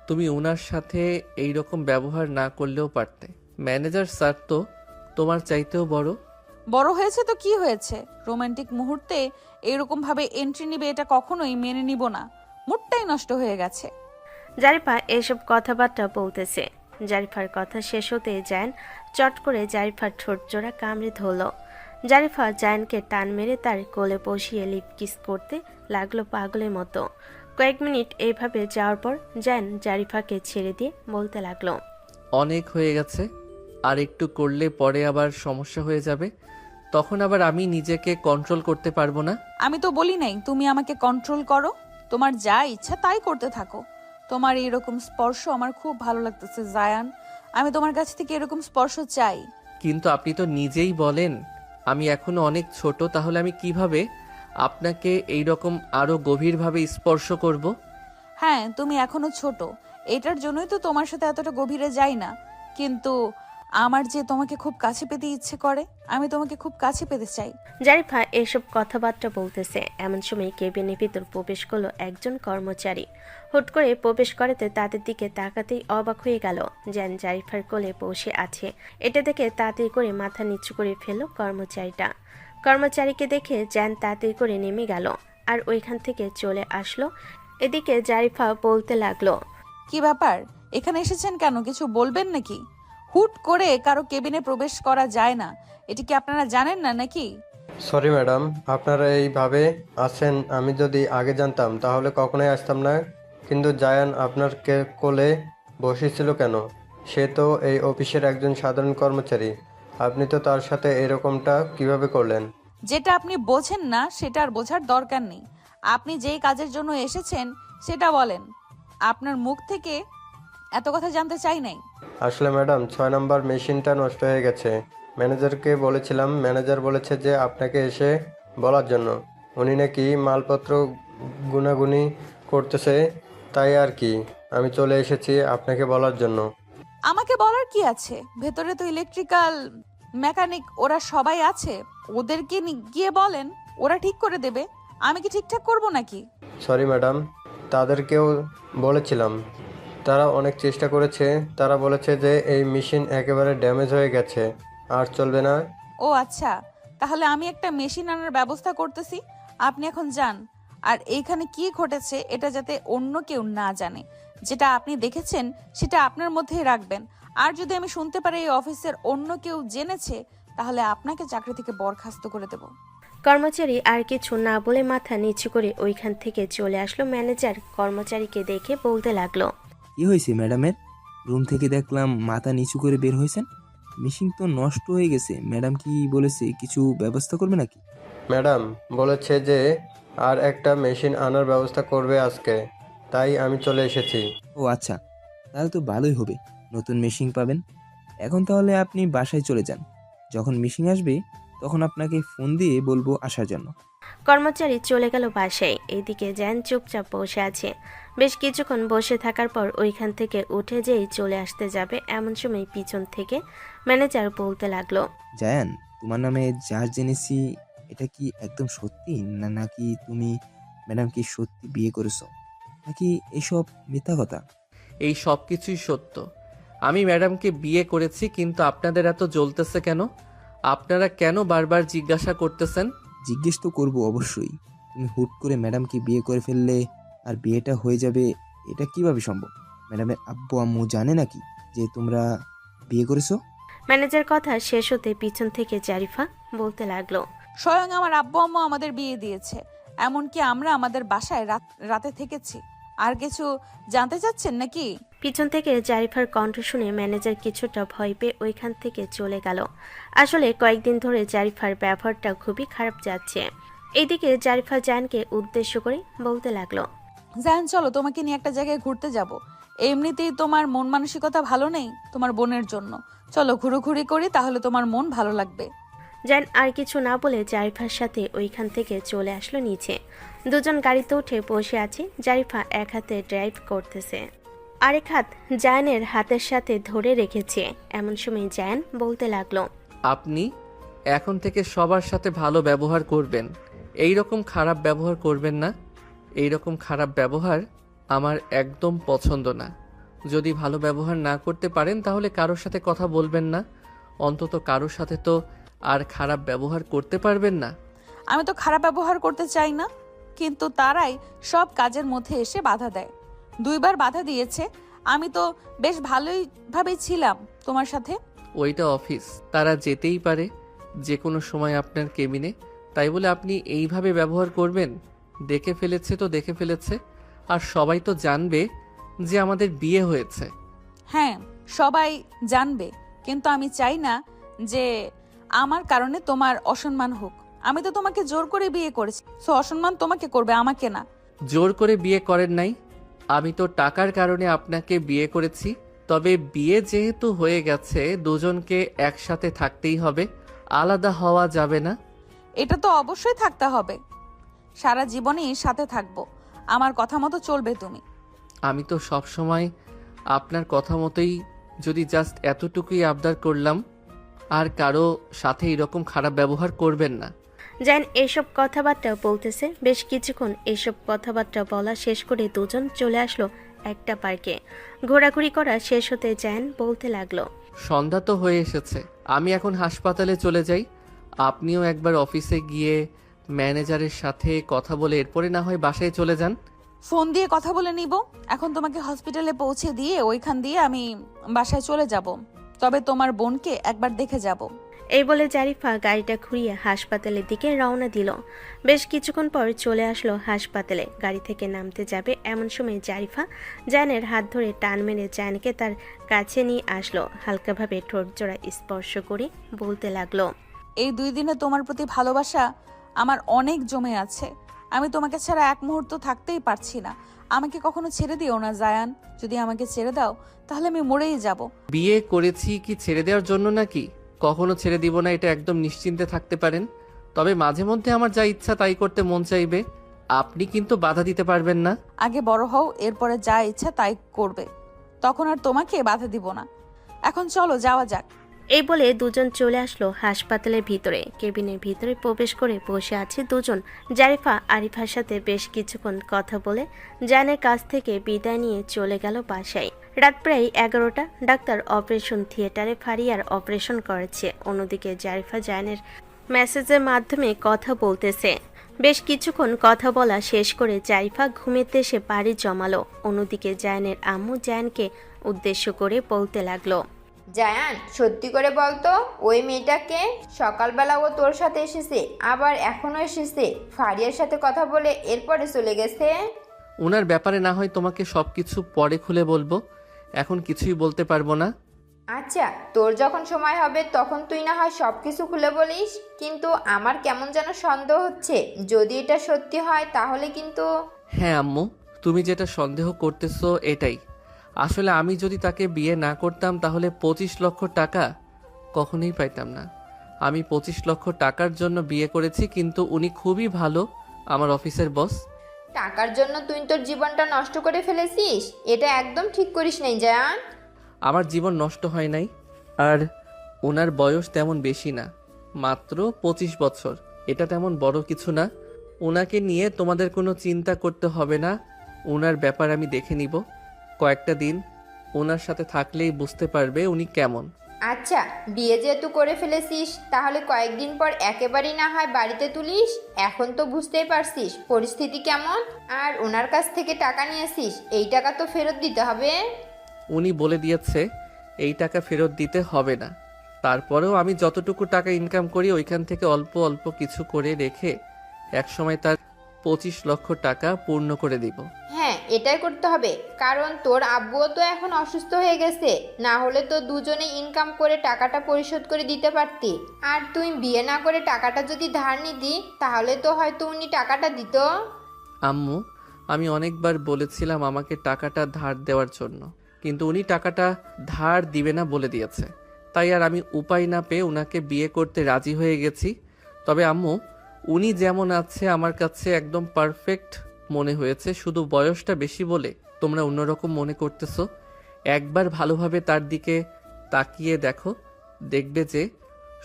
[SPEAKER 2] তুমি ওনার সাথে এই রকম ব্যবহার না করলেও পারতে। ম্যানেজার স্যার তো তোমার চাইতেও বড়।
[SPEAKER 1] বড় হয়েছে তো কি হয়েছে, রোমান্টিক মুহূর্তে এরকম ভাবে এন্ট্রি নিবে এটা কখনোই মেনে নিব না। মুডটাই নষ্ট হয়ে গেছে।
[SPEAKER 3] জারিফা এসব কথাবার্তা বলতেছে। জারিফার কথা শেষ হতে জায়ান চট করে জারিফার ঠোঁট জোড়া কামড়ে ধরল। জারিফা জায়ানকে টান মেরে তার কোলে বসিয়ে লিপ কিস করতে লাগলো পাগলের মতো। কয়েক মিনিট এইভাবে যাওয়ার পর জায়ান জারিফাকে ছেড়ে দিয়ে বলতে লাগলো,
[SPEAKER 2] অনেক হয়ে গেছে, আর একটু করলে পরে আবার সমস্যা হয়ে যাবে। তখন আবার আমি নিজেকে কন্ট্রোল করতে পারবো না।
[SPEAKER 1] আমি তো বলি নাই তুমি আমাকে কন্ট্রোল করো। তোমার যা ইচ্ছা তাই করতে থাকো। তোমার এরকম স্পর্শ আমার খুব ভালো লাগতেছে জায়ান। আমি তোমার কাছ থেকে এরকম স্পর্শ চাই।
[SPEAKER 2] কিন্তু আপনি তো নিজেই বলেন আমি এখনো অনেক ছোট, তাহলে আমি কিভাবে আপনাকে এই রকম আরো গভীরভাবে স্পর্শ করব?
[SPEAKER 1] হ্যাঁ, তুমি এখনো ছোট, এটার জন্যই তো তোমার সাথে এতটা গভীরে যাই না। কিন্তু আমার যে তোমাকে খুব কাছে পেতে ইচ্ছে করে, আমি তোমাকে খুব কাছে পেতে চাই।
[SPEAKER 3] জারিফা এসব কথাবার্তা বলতেছে এমন সময় কেবিনের ভিতর প্রবেশ করলো একজন কর্মচারী। হুট করে প্রবেশ করাতে তাদের দিকে তাকাতেই অবাক হয়ে গেল। জান জারিফার কোলে বসে আছে। এটা দেখে তাড়াতাড়ি করে মাথা নিচু করে ফেললো কর্মচারীটা। কর্মচারীকে দেখে জান তাড়াতাড়ি করে নেমে গেল আর ওইখান থেকে চলে আসলো। এদিকে জারিফা বলতে লাগলো,
[SPEAKER 1] কি ব্যাপার, এখানে এসেছেন কেন? কিছু বলবেন নাকি? হুট করে কারো কেবিনে প্রবেশ করা যায় না, এটা কি আপনারা জানেন না নাকি?
[SPEAKER 11] সরি ম্যাডাম, আপনারা এইভাবে আছেন আমি যদি আগে জানতাম তাহলে কখনোই আসতাম না। কিন্তু জায়ান আপনার কোলে বসেছিল কেন? সে তো এই অফিসের একজন সাধারণ কর্মচারী। আপনি তো তার সাথে এরকমটা কিভাবে করলেন?
[SPEAKER 1] যেটা আপনি বোঝেন না সেটা আর বোঝার দরকার নেই। আপনি যেই কাজের জন্য এসেছেন সেটা বলেন। আপনার মুখ থেকে এত কথা জানতে চাই নাই।
[SPEAKER 11] আসলে ম্যাডাম, 6 নম্বর মেশিনটা নষ্ট হয়ে গেছে। ম্যানেজারকে বলেছিলাম, ম্যানেজার বলেছে যে আপনাকে এসে বলার জন্য। উনি নাকি মালপত্র গুনাগুনি করতেছে, তাই আর কি আমি চলে এসেছি আপনাকে বলার জন্য।
[SPEAKER 1] আমাকে বলার কি আছে? ভেতরে তো ইলেকট্রিক্যাল মেকানিক ওরা সবাই আছে, ওদেরকে গিয়ে বলেন, ওরা ঠিক করে দেবে। আমি কি ঠিকঠাক করব নাকি?
[SPEAKER 11] সরি ম্যাডাম, তাদেরকেও বলেছিলাম, তারা অনেক চেষ্টা করেছে। তারা বলেছে যে এই মেশিন একেবারে ড্যামেজ হয়ে গেছে, আর চলবে না।
[SPEAKER 1] ও আচ্ছা, তাহলে আমি একটা মেশিন আনার ব্যবস্থা করতেছি। আপনি এখন যান। আর এইখানে কি ঘটেছে এটা যাতে অন্য কেউ না জানে। যেটা আপনি দেখেছেন সেটা আপনার মধ্যেই রাখবেন। আর যদি আমি শুনতে পারি এই অফিসের অন্য কেউ জেনেছে, তাহলে আপনাকে চাকরি থেকে বরখাস্ত করে দেব।
[SPEAKER 3] কর্মচারী আর কিছু না বলে মাথা নিচু করে ওইখান থেকে চলে আসলো। ম্যানেজার কর্মচারীকে দেখে বলতে লাগলো,
[SPEAKER 10] কি হয়েছে ম্যাডামের? রুম থেকে দেখলাম মাথা নিচু করে বের হয়েছেন। মেশিন তো নষ্ট হয়ে গেছে। ম্যাডাম কি বলেছে কিছু ব্যবস্থা করবে নাকি?
[SPEAKER 11] ম্যাডাম বলেছে যে আর একটা মেশিন আনার ব্যবস্থা করবে আজকে, তাই আমি চলে এসেছি।
[SPEAKER 10] ও আচ্ছা, তাহলে তো ভালোই হবে, নতুন মেশিন পাবেন। এখন তাহলে আপনি বাসায় চলে যান। যখন মেশিন আসবে তখন আপনাকে ফোন দিয়ে বলবো আসার জন্য।
[SPEAKER 3] কর্মচারী চলে গেল বাসায়। এইদিকে জ্যান চুপচাপ বসে আছে। বেশ কিছুক্ষণ বসে থাকার পর ওইখান থেকে উঠে যেই চলে আসতে যাবে এমন সময় পিছন থেকে ম্যানেজার বলতে লাগলো,
[SPEAKER 10] জায়ান, তোমার নামে যা জেনেছি এটা কি একদম সত্যি, নাকি তুমি ম্যাডামকে সত্যি বিয়ে করেছো, নাকি এসব মিথ্যা কথা?
[SPEAKER 2] এই সব কিছুই সত্য। আমি ম্যাডামকে বিয়ে করেছি, কিন্তু আপনাদের এত জ্বলতেছে কেন? আপনারা কেন বারবার জিজ্ঞাসা করতেছেন?
[SPEAKER 10] জিজ্ঞেস তো করবো অবশ্যই। তুমি হুট করে ম্যাডামকে বিয়ে করে ফেললে আর বিয়েটা হয়ে যাবে, এটা কিভাবে সম্ভব? ম্যাডামের আব্বু আম্মু জানে নাকি যে তোমরা বিয়ে করেছো?
[SPEAKER 3] ম্যানেজার কথা শেষ হতে পিছন থেকে জারিফা বলতে লাগলো,
[SPEAKER 1] স্বয়ং আমার আব্বু আম্মু আমাদের বিয়ে দিয়েছে, এমনকি আমরা আমাদের বাসায় রাতে থেকেছি। আর কিছু জানতে চাচ্ছেন নাকি?
[SPEAKER 3] পিছন থেকে জারিফার কণ্ঠ শুনে ম্যানেজার কিছুটা ভয় পেয়ে ওইখান থেকে চলে গেল। আসলে কয়েকদিন ধরে জারিফার ব্যবহারটা খুবই খারাপ যাচ্ছে। এইদিকে জারিফা জায়ানকে উদ্দেশ্য করে বলতে লাগলো,
[SPEAKER 1] জায়ান চলো, তোমাকে নিয়ে একটা জায়গায় ঘুরতে যাব। এমনিতেই তোমার মন মানসিকতা ভালো নেই তোমার বোনের জন্য, চলো ঘুরোঘুরি করি, তাহলে তোমার মন ভালো লাগবে।
[SPEAKER 3] জায়ান আর কিছু না বলে জারিফার সাথে ওইখান থেকে চলে আসলো নিচে। দুজন গাড়িতে উঠে বসে আছে। জারিফা এক হাতে ড্রাইভ করতেছে, আরেক হাত জায়ানের হাতের সাথে ধরে রেখেছে। এমন সময় জায়ান বলতে লাগলো,
[SPEAKER 2] আপনি এখন থেকে সবার সাথে ভালো ব্যবহার করবেন, এই রকম খারাপ ব্যবহার করবেন না। এই রকম খারাপ ব্যবহার আমার একদম পছন্দ না। যদি ভালো ব্যবহার না করতে পারেন তাহলে কারোর সাথে কথা বলবেন না, অন্তত কারোর সাথে তো আর খারাপ ব্যবহার করতে পারবেন না।
[SPEAKER 1] আমি তো খারাপ ব্যবহার করতে চাই না, কিন্তু তারাই সব কাজের মধ্যে এসে বাধা দেয়। 2 বার বাধা দিয়েছে। আমি তো বেশ ভালোইভাবেই ছিলাম তোমার সাথে।
[SPEAKER 2] ওইটা অফিস, তারা যেতেই পারে যে কোনো সময় আপনার কেবিনে, তাই বলে আপনি এইভাবে ব্যবহার করবেন? দেখে ফেলেছে তো দেখে ফেলেছে, আর সবাই তো জানবে যে আমাদের বিয়ে হয়েছে।
[SPEAKER 1] হ্যাঁ, সবাই জানবে, কিন্তু আমি চাই না যে আমার কারণে তোমার অসম্মান হোক। আমি তো তোমাকে জোর করে বিয়ে করেছি, সো অসম্মান তোমাকে করবে, আমাকে না।
[SPEAKER 2] জোর করে বিয়ে করেন নাই, আমি তো টাকার কারণে আপনাকে বিয়ে করেছি। তবে বিয়ে যেহেতু হয়ে গেছে, দুজনকে একসাথে থাকতেই হবে, আলাদা হওয়া যাবে না।
[SPEAKER 1] এটা তো অবশ্যই থাকতে হবে, সারা জীবনই সাথে থাকবো। আমার কথা মতো চলবে তুমি।
[SPEAKER 2] আমি তো সব সময় আপনার কথা মতোই, যদি জাস্ট এতটুকুই আবদার করলাম, আর কারো সাথে এরকম খারাপ ব্যবহার করবেন না।
[SPEAKER 3] জায়ান এইসব কথাবার্তা বলতেছে। বেশ কিছুক্ষণ এইসব কথাবার্তা বলা শেষ করে দুজন চলে আসলো একটা পার্কে। ঘোরাঘুরি করা শেষ হতে জায়ান বলতে লাগলো,
[SPEAKER 2] সন্ধ্যা তো হয়ে এসেছে, আমি এখন হাসপাতালে চলে যাই। আপনিও একবার অফিসে গিয়ে ম্যানেজারের সাথে কথা বলে এরপরে না হয় বাসায় চলে যান।
[SPEAKER 1] ফোন দিয়ে কথা বলে নিব। এখন তোমাকে হসপিটালে পৌঁছে দিয়ে ওইখান দিয়ে আমি বাসায় চলে যাব। তবে তোমার বোনকে একবার দেখে যাব।
[SPEAKER 3] এই বলে জারিফা গাড়িটা ঘুরিয়ে হাসপাতালের দিকে রওনা দিল। বেশ কিছুক্ষণ পর চলে আসলো হাসপাতালে। গাড়ি থেকে নামতে যাবে এমন সময় জারিফা জায়ানের হাত ধরে টান মেরে জায়ানকে তার কাছে নিয়ে আসলো। হালকাভাবে ঠোঁট জোড়া স্পর্শ করে বলতে লাগলো,
[SPEAKER 1] এই 2 দিনে তোমার প্রতি ভালোবাসা আমার অনেক জমে আছে। আমি তোমাকে ছাড়া এক মুহূর্ত থাকতেই পারছি না। আমাকে কখনো ছেড়ে দিও না জায়ান। যদি আমাকে ছেড়ে দাও তাহলে আমি মরেই যাব।
[SPEAKER 2] বিয়ে করেছি কি ছেড়ে দেওয়ার জন্য নাকি? কখনো ছেড়ে দিব না, এটা একদম নিশ্চিন্তে থাকতে পারেন। তবে মাঝে মধ্যে আমার যা ইচ্ছা তাই করতে মন চাইবে, আপনি কিন্তু বাধা দিতে পারবেন না।
[SPEAKER 1] আগে বড় হও, এরপরে যা ইচ্ছা তাই করবে, তখন আর তোমাকে বাধা দিব না। এখন চলো যাওয়া যাক।
[SPEAKER 3] এই বলে দুজন চলে আসলো হাসপাতালের ভিতরে। কেবিনের ভিতরে প্রবেশ করে বসে আছে দুজন। জারিফা আরিফার সাথে বেশ কিছুক্ষণ কথা বলে জায়ানের কাছ থেকে বিদায় নিয়ে চলে গেল বাসায়। রাত প্রায় 11টা। ডাক্তার অপারেশন থিয়েটারে ফারিয়ার অপারেশন করেছে। অন্যদিকে জারিফা জায়ানের মেসেজের মাধ্যমে কথা বলতেছে। বেশ কিছুক্ষণ কথা বলা শেষ করে জারিফা ঘুমেতে এসে বাড়ি জমালো। অন্যদিকে জায়ানের আম্মু জায়ানকে উদ্দেশ্য করে বলতে লাগলো,
[SPEAKER 7] জায়ান, সত্যি করে বলতো, ওই মেয়েটাকে? সকালবেলা ও তোর সাথে এসেছে, আবার এখনো এসেছে, ফারিয়ার সাথে কথা বলে এরপরে চলে গেছে।
[SPEAKER 2] ওনার ব্যাপারে না হয় তোমাকে সবকিছু পরে খুলে বলবো, এখন কিছুই বলতে পারবো না।
[SPEAKER 7] আচ্ছা, তোর যখন সময় হবে তখন তুই না হয় সব কিছু খুলে বলিস, কিন্তু আমার কেমন যেন সন্দেহ হচ্ছে। যদি এটা সত্যি হয় তাহলে কিন্তু।
[SPEAKER 2] হ্যাঁ আম্মু, তুমি যেটা সন্দেহ করতেছো এটাই। আসলে আমি যদি তাকে বিয়ে না করতাম তাহলে 25 লক্ষ টাকা কখনোই পাইতাম না। আমি 25 লক্ষ টাকার জন্য বিয়ে করেছি, কিন্তু উনি খুবই ভালো, আমার অফিসের বস।
[SPEAKER 7] টাকার জন্য তুই তোর জীবনটা নষ্ট করে ফেলেছিস, এটা একদম ঠিক করিস নাই জায়ান।
[SPEAKER 2] আমার জীবন নষ্ট হয় নাই, আর ওনার বয়স তেমন বেশি না, মাত্র 25 বছর। এটা তেমন বড় কিছু না। ওনাকে নিয়ে তোমাদের কোনো চিন্তা করতে হবে না, ওনার ব্যাপার আমি দেখে নিব। কয়েকটা দিন ওনার সাথে থাকলেই বুঝতে পারবে উনি কেমন।
[SPEAKER 7] আচ্ছা, বিয়ে যেহেতু করে ফেলেছিস তাহলে কয়েকদিন পর একেবারেই না হয় বাড়িতে তুলিস। এখন তো বুঝতেই পারছিস পরিস্থিতি কেমন, আর ওনার কাছ থেকে টাকা নিয়েছিস, এই টাকা তো ফেরত দিতে হবে।
[SPEAKER 2] উনি বলে দিয়েছে এই টাকা ফেরত দিতে হবে না, তারপরেও আমি যতটুকু টাকা ইনকাম করি ওইখান থেকে অল্প অল্প কিছু করে রেখে একসময় তার 25 লক্ষ টাকা পূর্ণ করে দিব।
[SPEAKER 7] হ্যাঁ, এটাই করতে হবে, কারণ তোর আব্বুও তো এখন অসুস্থ হয়ে গেছে। না হলে তো দুজনে ইনকাম করে টাকাটা পরিশোধ করে দিতে পারতি। আর তুই বিয়ে না করে টাকাটা যদি ধার নিতি তাহলে তো হয়তো উনি টাকাটা দিত।
[SPEAKER 2] আম্মু, আমি অনেকবার বলেছিলাম আমাকে টাকাটা ধার দেওয়ার জন্য, কিন্তু উনি টাকাটা ধার দিবে না বলে দিয়েছে। তাই আর আমি উপায় না পেয়ে উনাকে বিয়ে করতে রাজি হয়ে গেছি। তবে আম্মু, উনি যেমন আছে আমার কাছে একদম পারফেক্ট মনে হয়েছে। শুধু বয়সটা বেশি বলে তোমরা অন্যরকম মনে করতেছো। একবার ভালোভাবে তার দিকে তাকিয়ে দেখো, দেখবে যে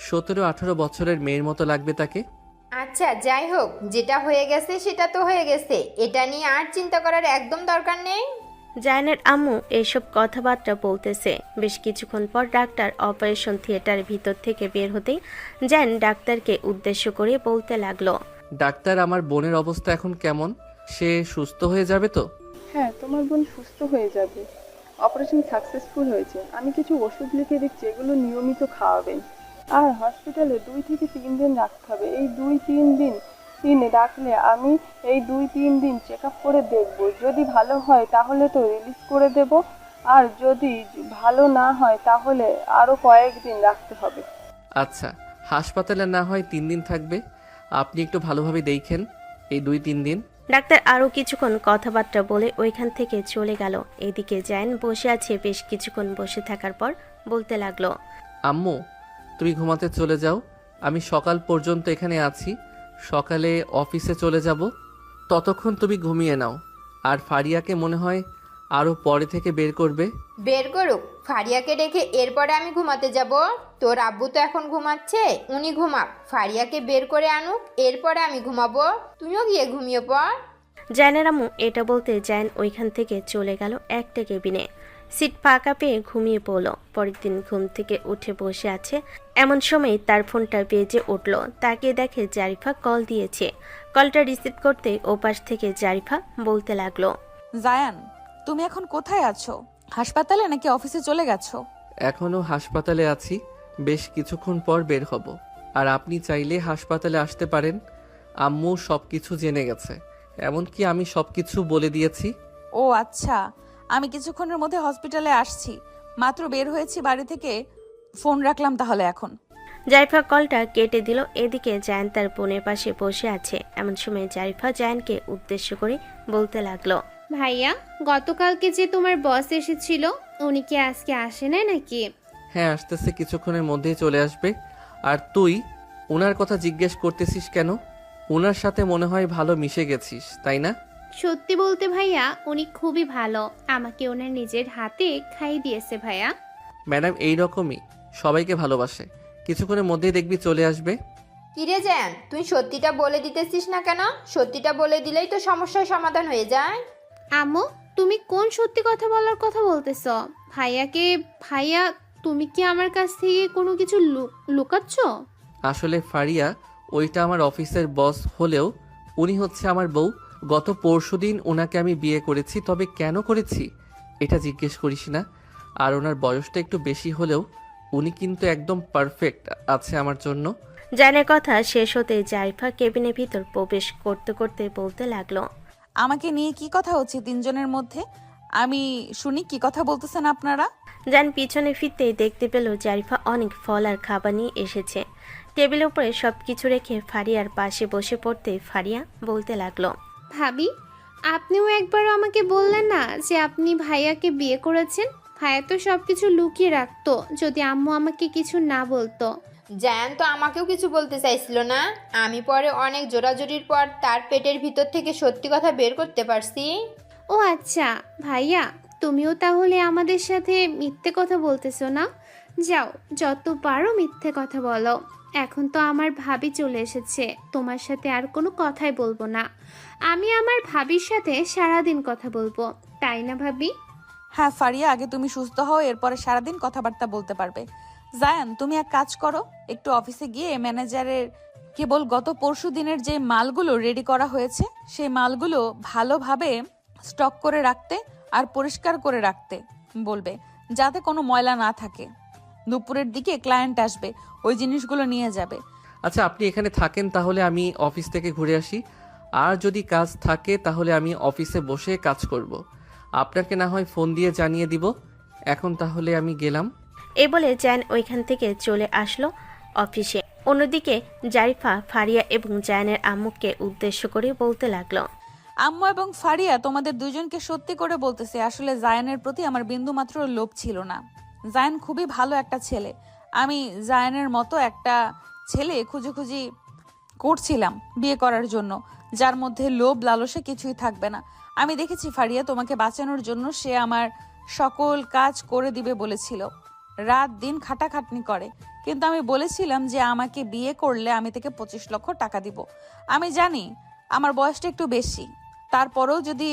[SPEAKER 2] 17-18 বছরের মেয়ের মতো লাগবে তাকে।
[SPEAKER 7] আচ্ছা, যাই হোক, যেটা হয়ে গেছে সেটা তো হয়ে গেছে, এটা নিয়ে আর চিন্তা করার একদম দরকার নেই।
[SPEAKER 3] জায়ানের আম্মু এইসব কথাবার্তা বলতেছে। বেশ কিছুক্ষণ পর ডাক্তার অপারেশন থিয়েটারের ভিতর থেকে বের হতেই জায়ান ডাক্তারকে উদ্দেশ্য করে বলতে লাগলো,
[SPEAKER 2] ডাক্তার, আমার বোনের অবস্থা এখন কেমন? সে সুস্থ হয়ে যাবে তো?
[SPEAKER 12] হ্যাঁ, তোমার বোন সুস্থ হয়ে যাবে। অপারেশন সাকসেসফুল হয়েছে। আমি কিছু ওষুধ লিখে দিচ্ছি, এগুলো নিয়মিত খাওয়াবেন। আর হসপিটালে 2 থেকে 3 দিন রাখতে হবে। এই 2-3 দিন রাখলে আমি এই 2-3 দিন চেক আপ করে দেখব। যদি ভালো হয় তাহলে তো রিলিজ করে দেব, আর যদি ভালো না হয় তাহলে আরও কয়েকদিন রাখতে হবে।
[SPEAKER 2] আচ্ছা, হাসপাতালে না হয় 3 দিন থাকবে। আপনি একটু ভালোভাবে দেখেন এই 2-3 দিন।
[SPEAKER 3] ডাক্তার আরও কিছুক্ষণ কথাবার্তা বলে ওইখান থেকে চলে গেল। এদিকে জায়ান বসে আছে। বেশ কিছুক্ষণ বসে থাকার পর বলতে লাগলো,
[SPEAKER 2] আম্মু, তুমি ঘুমাতে চলে যাও। আমি সকাল পর্যন্ত এখানে আছি। সকালে অফিসে চলে যাব, ততক্ষণ তুমি ঘুমিয়ে নাও। আর ফারিয়াকে মনে হয় আরও পরে থেকে বের করবে।
[SPEAKER 7] বের করুক, ফারিয়াকে রেখে এরপরে আমি ঘুমাতে যাব? তোর আব্বু তো এখন ঘুমাচ্ছে, উনি ঘুমাক, ফারিয়াকে বের করে আনুক, এরপরে আমি ঘুমাবো। তুমিও গিয়ে ঘুমিয়ে পড়।
[SPEAKER 3] জায়ানের আম্মু এটা বলতে জায়ান ওইখান থেকে চলে গেল একটা কেবিনে। সিট ফাঁকা পেয়ে ঘুমিয়ে পড়ল। পরের দিন ঘুম থেকে উঠে বসে আছে, এমন সময় তার ফোনটা বেজে উঠল। তাকিয়ে দেখে জারিফা কল দিয়েছে। কলটা রিসিভ করতে ওপাশ থেকে জারিফা বলতে লাগলো,
[SPEAKER 1] জায়ান, তুমি এখন কোথায় আছো? হাসপাতালে নাকি অফিসে চলে গেছো?
[SPEAKER 2] এখনো হাসপাতালে আছি, বেশ কিছুক্ষণ পর বের হব। আর আপনি চাইলে হাসপাতালে আসতে পারেন। আম্মু সব কিছু জেনে গেছে, এমনকি আমি সব কিছু বলে দিয়েছি।
[SPEAKER 1] ও আচ্ছা, আমি কিছুক্ষণের মধ্যে হসপিটালে আসছি। মাত্র বের হয়েছি বাড়ি থেকে, ফোন রাখলাম তাহলে এখন।
[SPEAKER 3] জারিফা কলটা কেটে দিল। এদিকে জায়ান তার বোনের পাশে বসে আছে। এমন সময় জারিফা জায়ানকে উদ্দেশ্য করে বলতে লাগলো,
[SPEAKER 9] ভাইয়া, গতকালকে যে তোমার বস এসেছিল উনি কি আজকে আসে নাই নাকি?
[SPEAKER 2] হ্যাঁ, আসতেছে, কিছুক্ষণের মধ্যেই চলে আসবে। আর তুই ওনার কথা জিজ্ঞেস করতেছিস কেন? ওনার সাথে মনে হয় ভালো মিশে গেছিস, তাই না?
[SPEAKER 9] সত্যি বলতে ভাইয়া, উনি খুবই ভালো। আমাকে ওনার নিজের হাতে খাইয়ে দিয়েছে ভাইয়া।
[SPEAKER 2] ম্যাডাম এইরকমই সবাইকে ভালোবাসে। কিছুক্ষণের মধ্যেই দেখবি চলে আসবে।
[SPEAKER 7] কিরে জায়ান, তুই সত্যিটা বলে দিতেছিস না কেন? সত্যিটা বলে দিলেই তো সমস্যার সমাধান হয়ে যায়।
[SPEAKER 9] আম্মু, তুমি কোন সত্যি কথা বলার কথা বলতেছ? ভাইয়া, তুমি কি আমার কাছ থেকে কোনো কিছু লুকাচ্ছ?
[SPEAKER 2] আসলে ফারিয়া ওইটা আমার অফিসের বস হলেও উনি হচ্ছে আমার বউ। গত পরশুদিন ওনাকে আমি বিয়ে করেছি। তবে কেন করেছি এটা জিজ্ঞেস করিস না। আর ওনার বয়সটা একটু বেশি হলেও উনি কিন্তু একদম পারফেক্ট আছে আমার জন্য।
[SPEAKER 3] জায়ানের কথা শেষ হতে জারিফা কেবিনের ভিতর প্রবেশ করতে করতে বলতে লাগলো,
[SPEAKER 1] আমাকে নিয়ে কি কথা হচ্ছে তিনজনের মধ্যে? আমি শুনি কি কথা বলতেছেন আপনারা।
[SPEAKER 3] জায়ান পিছনে ফিরতেই দেখতে পেল জারিফা অনেক ফল আর খাবার নিয়ে এসেছে। টেবিলের উপরে সবকিছু রেখে ফারিয়ার পাশে বসে পড়তে ফারিয়া বলতে লাগলো,
[SPEAKER 9] ভাবি, আপনিও একবার আমাকে বললেন না যে আপনি ভাইয়াকে বিয়ে করেছেন? ভাইয়া তো সবকিছু লুকিয়ে রাখতো যদি আম্মু আমাকে কিছু না বলতো।
[SPEAKER 7] জায়ান তো আমাকেও কিছু বলতে চাইছিল না, আমি পরে অনেক জোরাজুরির পর তার পেটের ভিতর থেকে সত্যি কথা বের করতে পারছি।
[SPEAKER 9] ও আচ্ছা ভাইয়া, তুমিও তাহলে আমাদের সাথে মিথ্যে কথা বলতেছো না? যাও, যত পারো মিথ্যে কথা বলো। এখন তো আমার ভাবি চলে এসেছে, তোমার সাথে আর কোনো কথাই বলবো না। আমি আমার ভাবির সাথে সারাদিন কথা বলবো, তাই না ভাবি?
[SPEAKER 1] হ্যাঁ ফারিয়া, আগে তুমি সুস্থ হও, এরপরে সারাদিন কথাবার্তা বলতে পারবে। জায়ান, তুমি এক কাজ করো, একটু অফিসে গিয়ে ম্যানেজারের কেবল গত পরশু দিনের যে মালগুলো রেডি করা হয়েছে সেই মালগুলো ভালোভাবে স্টক করে রাখতে আর পরিষ্কার করে রাখতে বলবে, যাতে কোনো ময়লা না থাকে। দুপুরের দিকে ক্লায়েন্ট আসবে, ওই জিনিসগুলো নিয়ে যাবে।
[SPEAKER 2] আচ্ছা আপনি এখানে থাকেন, তাহলে আমি অফিস থেকে ঘুরে আসি। আর যদি কাজ থাকে তাহলে আমি অফিসে বসে কাজ করব। আপনাকে না হয় ফোন দিয়ে জানিয়ে দিব। এখন তাহলে আমি গেলাম।
[SPEAKER 3] এ বলে জায়ান ওইখান থেকে চলে আসলো অফিসে। অন্যদিকে জারিফা, ফারিয়া এবং জায়ানের আম্মুকে উদ্দেশ্য করে বলতে লাগলো,
[SPEAKER 1] আম্মু এবং ফারিয়া, তোমাদের দুজনকে সত্যি করে বলতেছে, আসলে জায়ানের প্রতি আমার বিন্দুমাত্র লোভ ছিল না। জায়ান খুবই ভালো একটা ছেলে। আমি জায়ানের মতো একটা ছেলে খুঁজি করছিলাম বিয়ে করার জন্য, যার মধ্যে লোভ লালসা কিছুই থাকবে না। আমি দেখেছি ফারিয়া, তোমাকে বাঁচানোর জন্য সে আমার সকল কাজ করে দিবে বলেছিল, রাত দিন খাটাখাটনি করে। কিন্তু আমি বলেছিলাম যে আমাকে বিয়ে করলে আমি তাকে 25 লক্ষ টাকা দিব। আমি জানি আমার বয়সটা একটু বেশি, তারপরেও যদি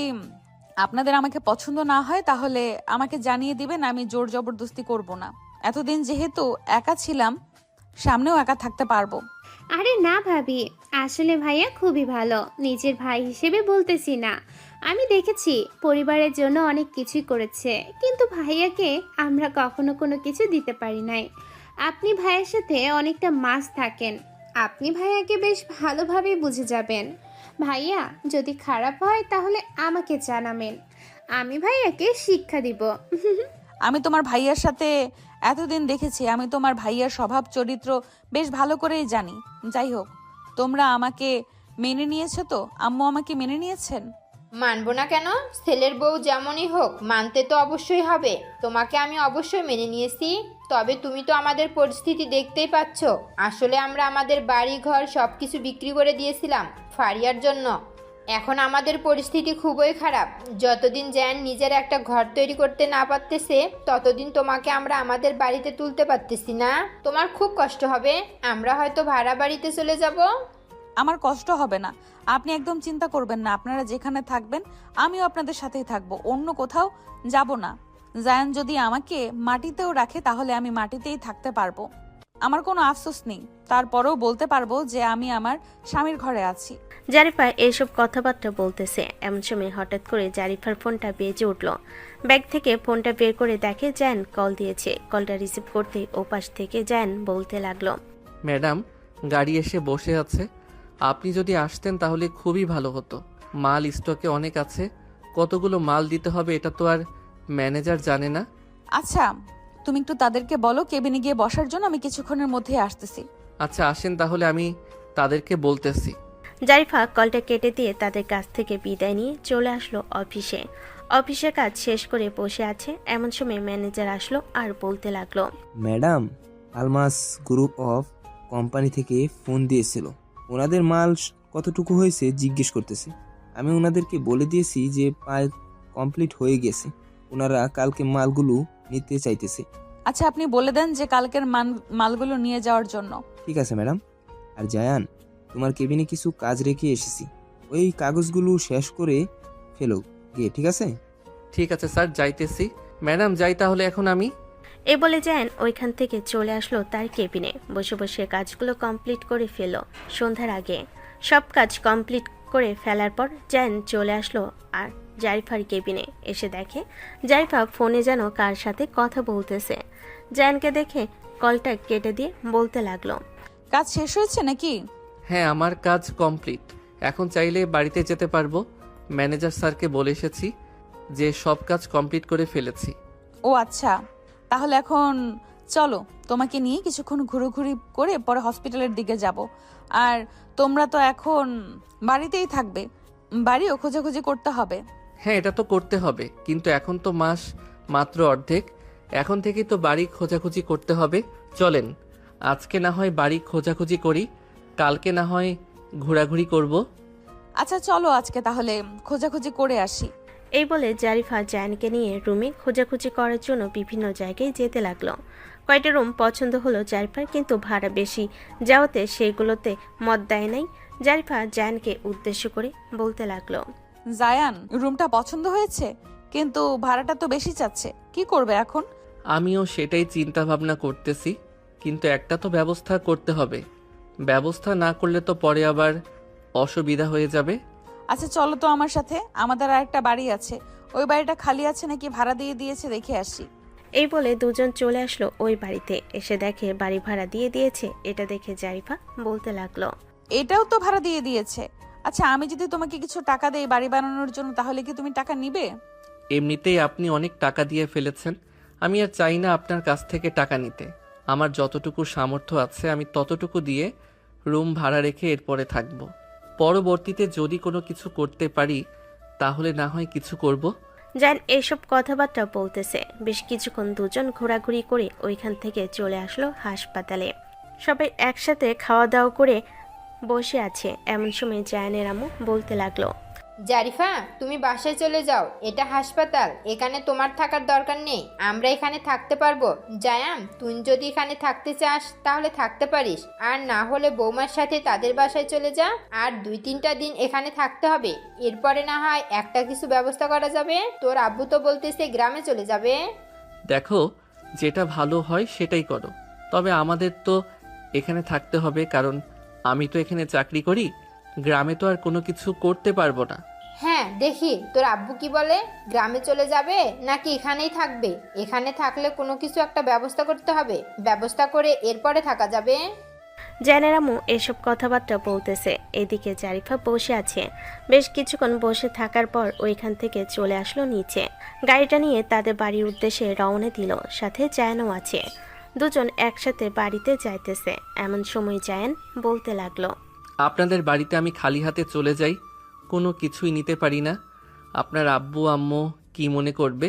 [SPEAKER 1] আপনাদের আমাকে পছন্দ না হয় তাহলে আমাকে জানিয়ে দিবেন, আমি জোর জবরদস্তি করব না। এতদিন যেহেতু একা ছিলাম, সামনেও একা থাকতে পারবো।
[SPEAKER 9] আরে না ভাবি, আসলে ভাইয়া খুবই ভালো, নিজের ভাই হিসেবে বলতেছি না। আমি দেখেছি পরিবারের জন্য অনেক কিছুই করেছে, কিন্তু ভাইয়াকে আমরা কখনো কোনো কিছু দিতে পারি নাই। আপনি ভাইয়ের সাথে অনেকটা মাস থাকেন, আপনি ভাইয়াকে বেশ ভালোভাবে বুঝে যাবেন। ভাইয়া যদি খারাপ হয় তাহলে আমাকে জানাবেন, আমি ভাইয়াকে শিক্ষা দিব।
[SPEAKER 1] আমি তোমার ভাইয়ার সাথে এতদিন দেখেছি, আমি তোমার ভাইয়ার স্বভাব চরিত্র বেশ ভালো করেই জানি। যাই হোক, তোমরা আমাকে মেনে নিয়েছো তো? আম্মু আমাকে মেনে নিয়েছেন?
[SPEAKER 7] মানবো না কেন? ছেলের বউ যেমনই হোক মানতে তো অবশ্যই হবে। তোমাকে আমি অবশ্যই মেনে নিয়েছি। তবে তুমি তো আমাদের পরিস্থিতি দেখতেই পাচ্ছ। আসলে আমরা আমাদের বাড়ি ঘর সব কিছু বিক্রি করে দিয়েছিলাম ফারিয়ার জন্য। এখন আমাদের পরিস্থিতি খুবই খারাপ। যতদিন জায়ান নিজের একটা ঘর তৈরি করতে না পারতেছে ততদিন তোমাকে আমরা আমাদের বাড়িতে তুলতে পারতেছি না। তোমার খুব কষ্ট হবে। আমরা হয়তো ভাড়া বাড়িতে চলে যাব।
[SPEAKER 1] আমার কষ্ট হবে না, আপনি একদম চিন্তা করবেন না। আপনারা যেখানে থাকবেন আমিও আপনাদের সাথেই থাকবো, অন্য কোথাও যাব না। জায়ান যদি আমাকে মাটিতেও রাখে তাহলে আমি মাটিতেই থাকতে পারবো। আমার কোনো আফসোস নেই, তারপরেও বলতে পারবো যে আমি আমার স্বামীর ঘরে আছি।
[SPEAKER 3] জারিফা এইসব কথাবার্তা বলতেছে, এমন সময় হঠাৎ করে জারিফার ফোনটা বেজে উঠল। ব্যাগ থেকে ফোনটা বের করে দেখে জায়ান কল দিয়েছে। কলটা রিসিভ করতে ওপাশ থেকে জায়ান বলতে লাগলো,
[SPEAKER 2] ম্যাডাম, গাড়ি এসে বসে আছে। আপনি যদি আসতেন তাহলে খুবই ভালো হতো। মাল স্টকে অনেক আছে, কতগুলো মাল দিতে হবে এটা তো আর ম্যানেজার জানে না।
[SPEAKER 1] আচ্ছা, তুমি একটু তাদেরকে বলো কেবিনে গিয়ে বসার জন্য, আমি কিছুক্ষণের মধ্যে আসতেছি।
[SPEAKER 2] আচ্ছা আসেন তাহলে, আমি তাদেরকে বলতেছি।
[SPEAKER 3] জারিফা কলটা কেটে দিয়ে তাদের কাছ থেকে বিদায় নিয়ে চলে আসলো অফিসে। অফিসের কাজ শেষ করে বসে আছে, এমন সময় ম্যানেজার আসলো আর বলতে লাগলো,
[SPEAKER 10] madam, Almas group of company থেকে ফোন দিয়েছিল, ওনাদের মাল কতটুকু হয়েছে জিজ্ঞেস করতেছে। আমি ওনাদেরকে বলে দিয়েছি যে প্রায় কমপ্লিট হয়ে গেছে, ওনারা কালকে মালগুলো নিতে চাইতেছে।
[SPEAKER 1] আচ্ছা, আপনি বলে দেন যে কালকের মালগুলো নিয়ে যাওয়ার জন্য।
[SPEAKER 10] ঠিক আছে ম্যাডাম। আর জায়ান, তোমার কেবিনে কিছু কাজ রেখে এসেছি, ওই কাগজগুলো শেষ করে ফেলো গিয়ে, ঠিক আছে?
[SPEAKER 2] ঠিক আছে স্যার, যাইতেছি। ম্যাডাম যাই তাহলে এখন আমি।
[SPEAKER 3] এ বলে জায়ান ওইখান থেকে চলে আসলো তার কেবিনে। বসে বসে কাজগুলো কমপ্লিট করে ফেলো সন্ধ্যার আগে। সব কাজ কমপ্লিট করে ফেলার পর জায়ান চলে আসলো আর জারিফার কেবিনে এসে দেখে জারিফা ফোনে যেন কার সাথে কথা বলতেছে। জায়ানকে দেখে কলটা কেটে দিয়ে বলতে লাগলো,
[SPEAKER 1] কাজ শেষ হয়েছে নাকি?
[SPEAKER 2] হ্যাঁ, আমার কাজ কমপ্লিট, এখন চাইলে বাড়িতে যেতে পারবো। ম্যানেজার স্যারকে বলে এসেছি যে সব কাজ কমপ্লিট করে ফেলেছি।
[SPEAKER 1] ও আচ্ছা, তাহলে এখন চলো, তোমাকে নিয়ে কিছুক্ষণ ঘুরোঘুরি করে পরে হসপিটালের দিকে যাব। আর তোমরা তো এখন বাড়িতেই থাকবে, বাড়িও খোঁজাখুঁজি করতে হবে।
[SPEAKER 2] হ্যাঁ, এটা তো করতে হবে, কিন্তু এখন তো মাস মাত্র অর্ধেক, এখন থেকেই তো বাড়ি খোঁজাখুঁজি করতে হবে। চলেন, আজকে না হয় বাড়ি খোঁজাখুঁজি করি, কালকে না হয় ঘোরাঘুরি করব।
[SPEAKER 1] আচ্ছা চলো, আজকে তাহলে খোঁজাখুঁজি করে আসি।
[SPEAKER 3] এই বলে জারিফা জায়ানকে নিয়ে রুমে খোঁজাখুঁজি করার জন্য বিভিন্ন জায়গায় যেতে লাগলো। কয়টা রুম পছন্দ হলো জারিফার, কিন্তু ভাড়া বেশি যাওয়াতে সেইগুলোতে মত দেয় নাই। জারিফা জায়ানকে উদ্দেশ্য করে বলতে লাগলো,
[SPEAKER 1] জায়ান, রুমটা পছন্দ হয়েছে, কিন্তু ভাড়াটা তো বেশি চাচ্ছে, কি করবে এখন?
[SPEAKER 2] আমিও সেটাই চিন্তা ভাবনা করতেছি, কিন্তু একটা তো ব্যবস্থা করতে হবে। ব্যবস্থা না করলে তো পরে আবার অসুবিধা হয়ে যাবে।
[SPEAKER 1] আচ্ছা চলো তো আমার সাথে, আমাদের আর একটা বাড়ি আছে, ওই বাড়িটা খালি আছে নাকি ভাড়া দিয়ে দিয়েছে দেখে আসি।
[SPEAKER 3] এই বলে দুজন চলে আসলো ওই বাড়িতে। এসে দেখে বাড়ি ভাড়া দিয়ে দিয়েছে। এটা দেখে জারিফা বলতে লাগলো,
[SPEAKER 1] এটাও তো ভাড়া দিয়ে দিয়েছে। আচ্ছা, আমি যদি তোমাকে কিছু টাকা দেই বাড়ি বানানোর জন্য, তাহলে কি তুমি টাকা নিবে?
[SPEAKER 2] এমনিতেই আপনি অনেক টাকা দিয়ে ফেলেছেন, আমি আর চাই না আপনার কাছ থেকে টাকা নিতে। আমার যতটুকু সামর্থ্য আছে আমি ততটুকু দিয়ে রুম ভাড়া রেখে এরপরে থাকব। পরবর্তীতে যদি কোনো কিছু করতে পারি তাহলে না হয় কিছু করব।
[SPEAKER 3] জায়ান এসব কথাবার্তা বলতেছে। বেশ কিছুক্ষণ দুজন ঘোরাঘুরি করে ওইখান থেকে চলে আসলো হাসপাতালে। সবাই একসাথে খাওয়া দাওয়া করে বসে আছে। এমন সময় জায়ানের আম্মু বলতে লাগলো,
[SPEAKER 7] জারিফা, তুমি বাসায় চলে যাও, এটা হাসপাতাল, এখানে তোমার থাকার দরকার নেই, আমরা এখানে থাকতে পারবো। জায়ান, তুই যদি এখানে থাকতে চাস তাহলে থাকতে পারিস, আর না হলে বৌমার সাথে তাদের বাসায় চলে যা। আর 2-3টা দিন এখানে থাকতে হবে, এরপরে না হয় একটা কিছু ব্যবস্থা করা যাবে। তোর আব্বু তো বলতেছে গ্রামে চলে যাবে।
[SPEAKER 2] দেখো, যেটা ভালো হয় সেটাই করো, তবে আমাদের তো এখানে থাকতে হবে, কারণ আমি তো এখানে চাকরি করি, গ্রামে তো আর কোনো কিছু করতে পারবো না।
[SPEAKER 7] হ্যাঁ, দেখি তোর আব্বু কি বলে, গ্রামে চলে যাবে নাকি এখানেই থাকবে। এখানে থাকলে কোনো কিছু একটা ব্যবস্থা করতে হবে, ব্যবস্থা করে এরপরে থাকা যাবে।
[SPEAKER 3] জায়ানের আম্মু এসব কথাবার্তা বলতেছে। এদিকে জারিফা বসে আছে। বেশ কিছুক্ষণ বসে থাকার পর ওইখান থেকে চলে আসলো নিচে। গাড়িটা নিয়ে তাদের বাড়ির উদ্দেশ্যে রওনা দিল। সাথে জায়ানও আছে। দুজন একসাথে বাড়িতে যাইতেছে। এমন সময় জায়ান বলতে লাগলো,
[SPEAKER 2] আপনাদের বাড়িতে আমি খালি হাতে চলে যাই, কোনো কিছুই নিতে পারি না, আপনার আব্বু আম্মু কি মনে করবে?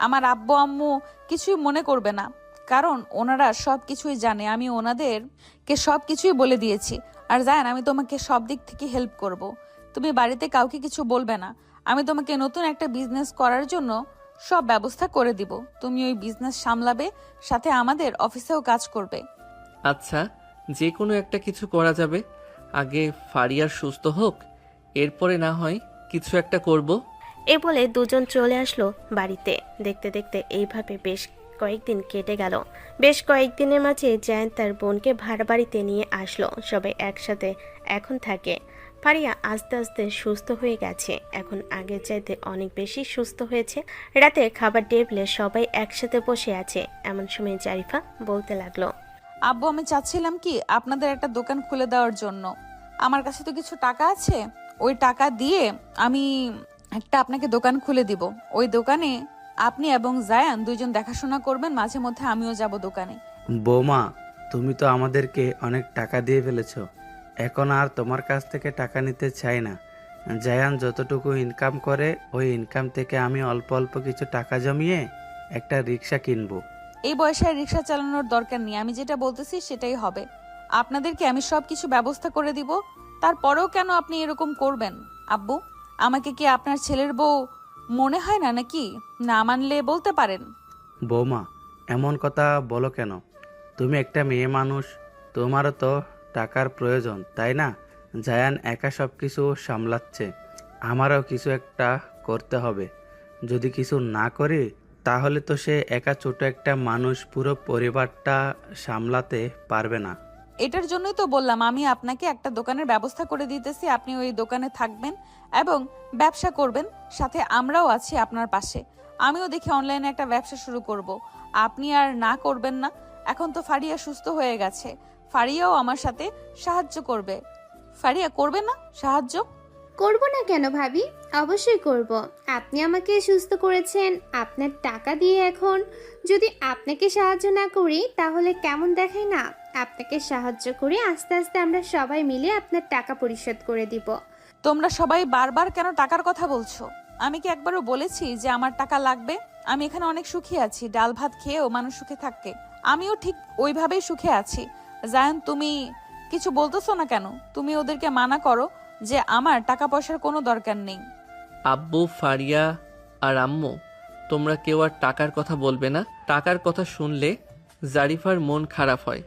[SPEAKER 1] আমার আব্বু আম্মু কিছুই মনে করবে না, কারণ ওনারা সব কিছুই জানে। আমি ওনাদেরকে সব কিছুই বলে দিয়েছি। আর জান, আমি তোমাকে সব দিক থেকে হেল্প করব। তুমি বাড়িতে কাউকে কিছু বলবে না। আমি তোমাকে নতুন একটা বিজনেস করার জন্য সব ব্যবস্থা করে দিব। তুমি ওই বিজনেস সামলাবে, সাথে আমাদের অফিসেও কাজ করবে।
[SPEAKER 2] আচ্ছা, যে কোনো একটা কিছু করা যাবে, আগে ফারিয়ার সুস্থ হোক, এরপরে না হয় কিছু একটা করব।
[SPEAKER 3] এ বলে দুজন চলে আসলো বাড়িতে। দেখতে দেখতে এইভাবে বেশ কয়েকদিন কেটে গেল। বেশ কয়েকদিনের মাঝে জায়ান তার বোনকে ভাড়া বাড়িতে নিয়ে আসলো। সবাই একসাথে এখন থাকে। ফারিয়া আস্তে আস্তে সুস্থ হয়ে গেছে। এখন আগের চাইতে অনেক বেশি সুস্থ হয়েছে। রাতে খাবার টেবিলে সবাই একসাথে বসে আছে। এমন সময় জারিফা বলতে লাগলো,
[SPEAKER 1] আব্বু, আমি চাচ্ছিলাম কি আপনাদের একটা দোকান খুলে দেওয়ার জন্য। আমার কাছে তো কিছু টাকা আছে, ওই টাকা দিয়ে আমি একটা আপনাকে দোকান খুলে দিব। ওই দোকানে আপনি এবং জায়ান দুইজন দেখাশোনা করবেন, মাঝে মধ্যে আমিও যাব দোকানে।
[SPEAKER 13] বৌমা, তুমি তো আমাদেরকে অনেক টাকা দিয়ে ফেলেছো, এখন আর তোমার কাছ থেকে টাকা নিতে চাই না। জায়ান যতটুকু ইনকাম করে ওই ইনকাম থেকে আমি অল্প অল্প কিছু টাকা জমিয়ে একটা রিক্সা কিনবো।
[SPEAKER 1] এই বয়সে আর রিক্সা চালানোর দরকার নেই। আমি যেটা বলতেছি সেটাই হবে। আপনাদেরকে আমি সব কিছু ব্যবস্থা করে দিব। তারপরেও কেন আপনি এরকম করবেন? আব্বু, আমাকে কি আপনার ছেলের বউ মনে হয় না নাকি? না মানলে বলতে পারেন।
[SPEAKER 13] বৌমা, এমন কথা বলো কেন? তুমি একটা মেয়ে মানুষ, তোমারও তো টাকার প্রয়োজন, তাই না? জায়ান একা সব কিছু সামলাচ্ছে, আমারও কিছু একটা করতে হবে। যদি কিছু না করি তাহলে তো সে একা ছোট একটা মানুষ পুরো পরিবারটা সামলাতে পারবে না।
[SPEAKER 1] এটার জন্যই তো বললাম আমি আপনাকে একটা দোকানের ব্যবস্থা করে দিতেছি। আপনি ওই দোকানে থাকবেন এবং ব্যবসা করবেন, সাথে আমরাও আছি আপনার পাশে। আমিও দেখি অনলাইনে একটা ব্যবসা শুরু করব। আপনি আর না করবেন না? এখন তো ফারিয়া সুস্থ হয়ে গেছে, ফারিয়াও আমার সাথে সাহায্য করবে। ফারিয়া করবে না সাহায্য?
[SPEAKER 9] করব না কেন ভাবি, অবশ্যই করব। আপনি আমাকে সুস্থ করেছেন আপনার টাকা দিয়ে, এখন যদি আপনাকে সাহায্য না করি তাহলে কেমন দেখায় না? আপনাকে সাহায্য করে আস্তে আস্তে আমরা সবাই মিলে আপনার টাকা পরিশোধ করে দিব।
[SPEAKER 1] তোমরা সবাই বারবার কেন টাকার কথা বলছো? আমি কি একবারও বলেছি যে আমার টাকা লাগবে? আমি এখানে অনেক সুখী আছি, ডাল ভাত খেয়েও মানুষ সুখে থাকে। আমিও ঠিক ওইভাবেই সুখে আছি। জায়ান, তুমি কিছু বলতেছো না কেন? তুমি ওদেরকে মানা করো যে আমার টাকা পয়সার কোনো দরকার নেই।
[SPEAKER 2] আব্বু, ফারিয়া আর আম্মু, তোমরা কেউ আর টাকার কথা বলবে না। টাকার কথা শুনলে জারিফার মন খারাপ হয়।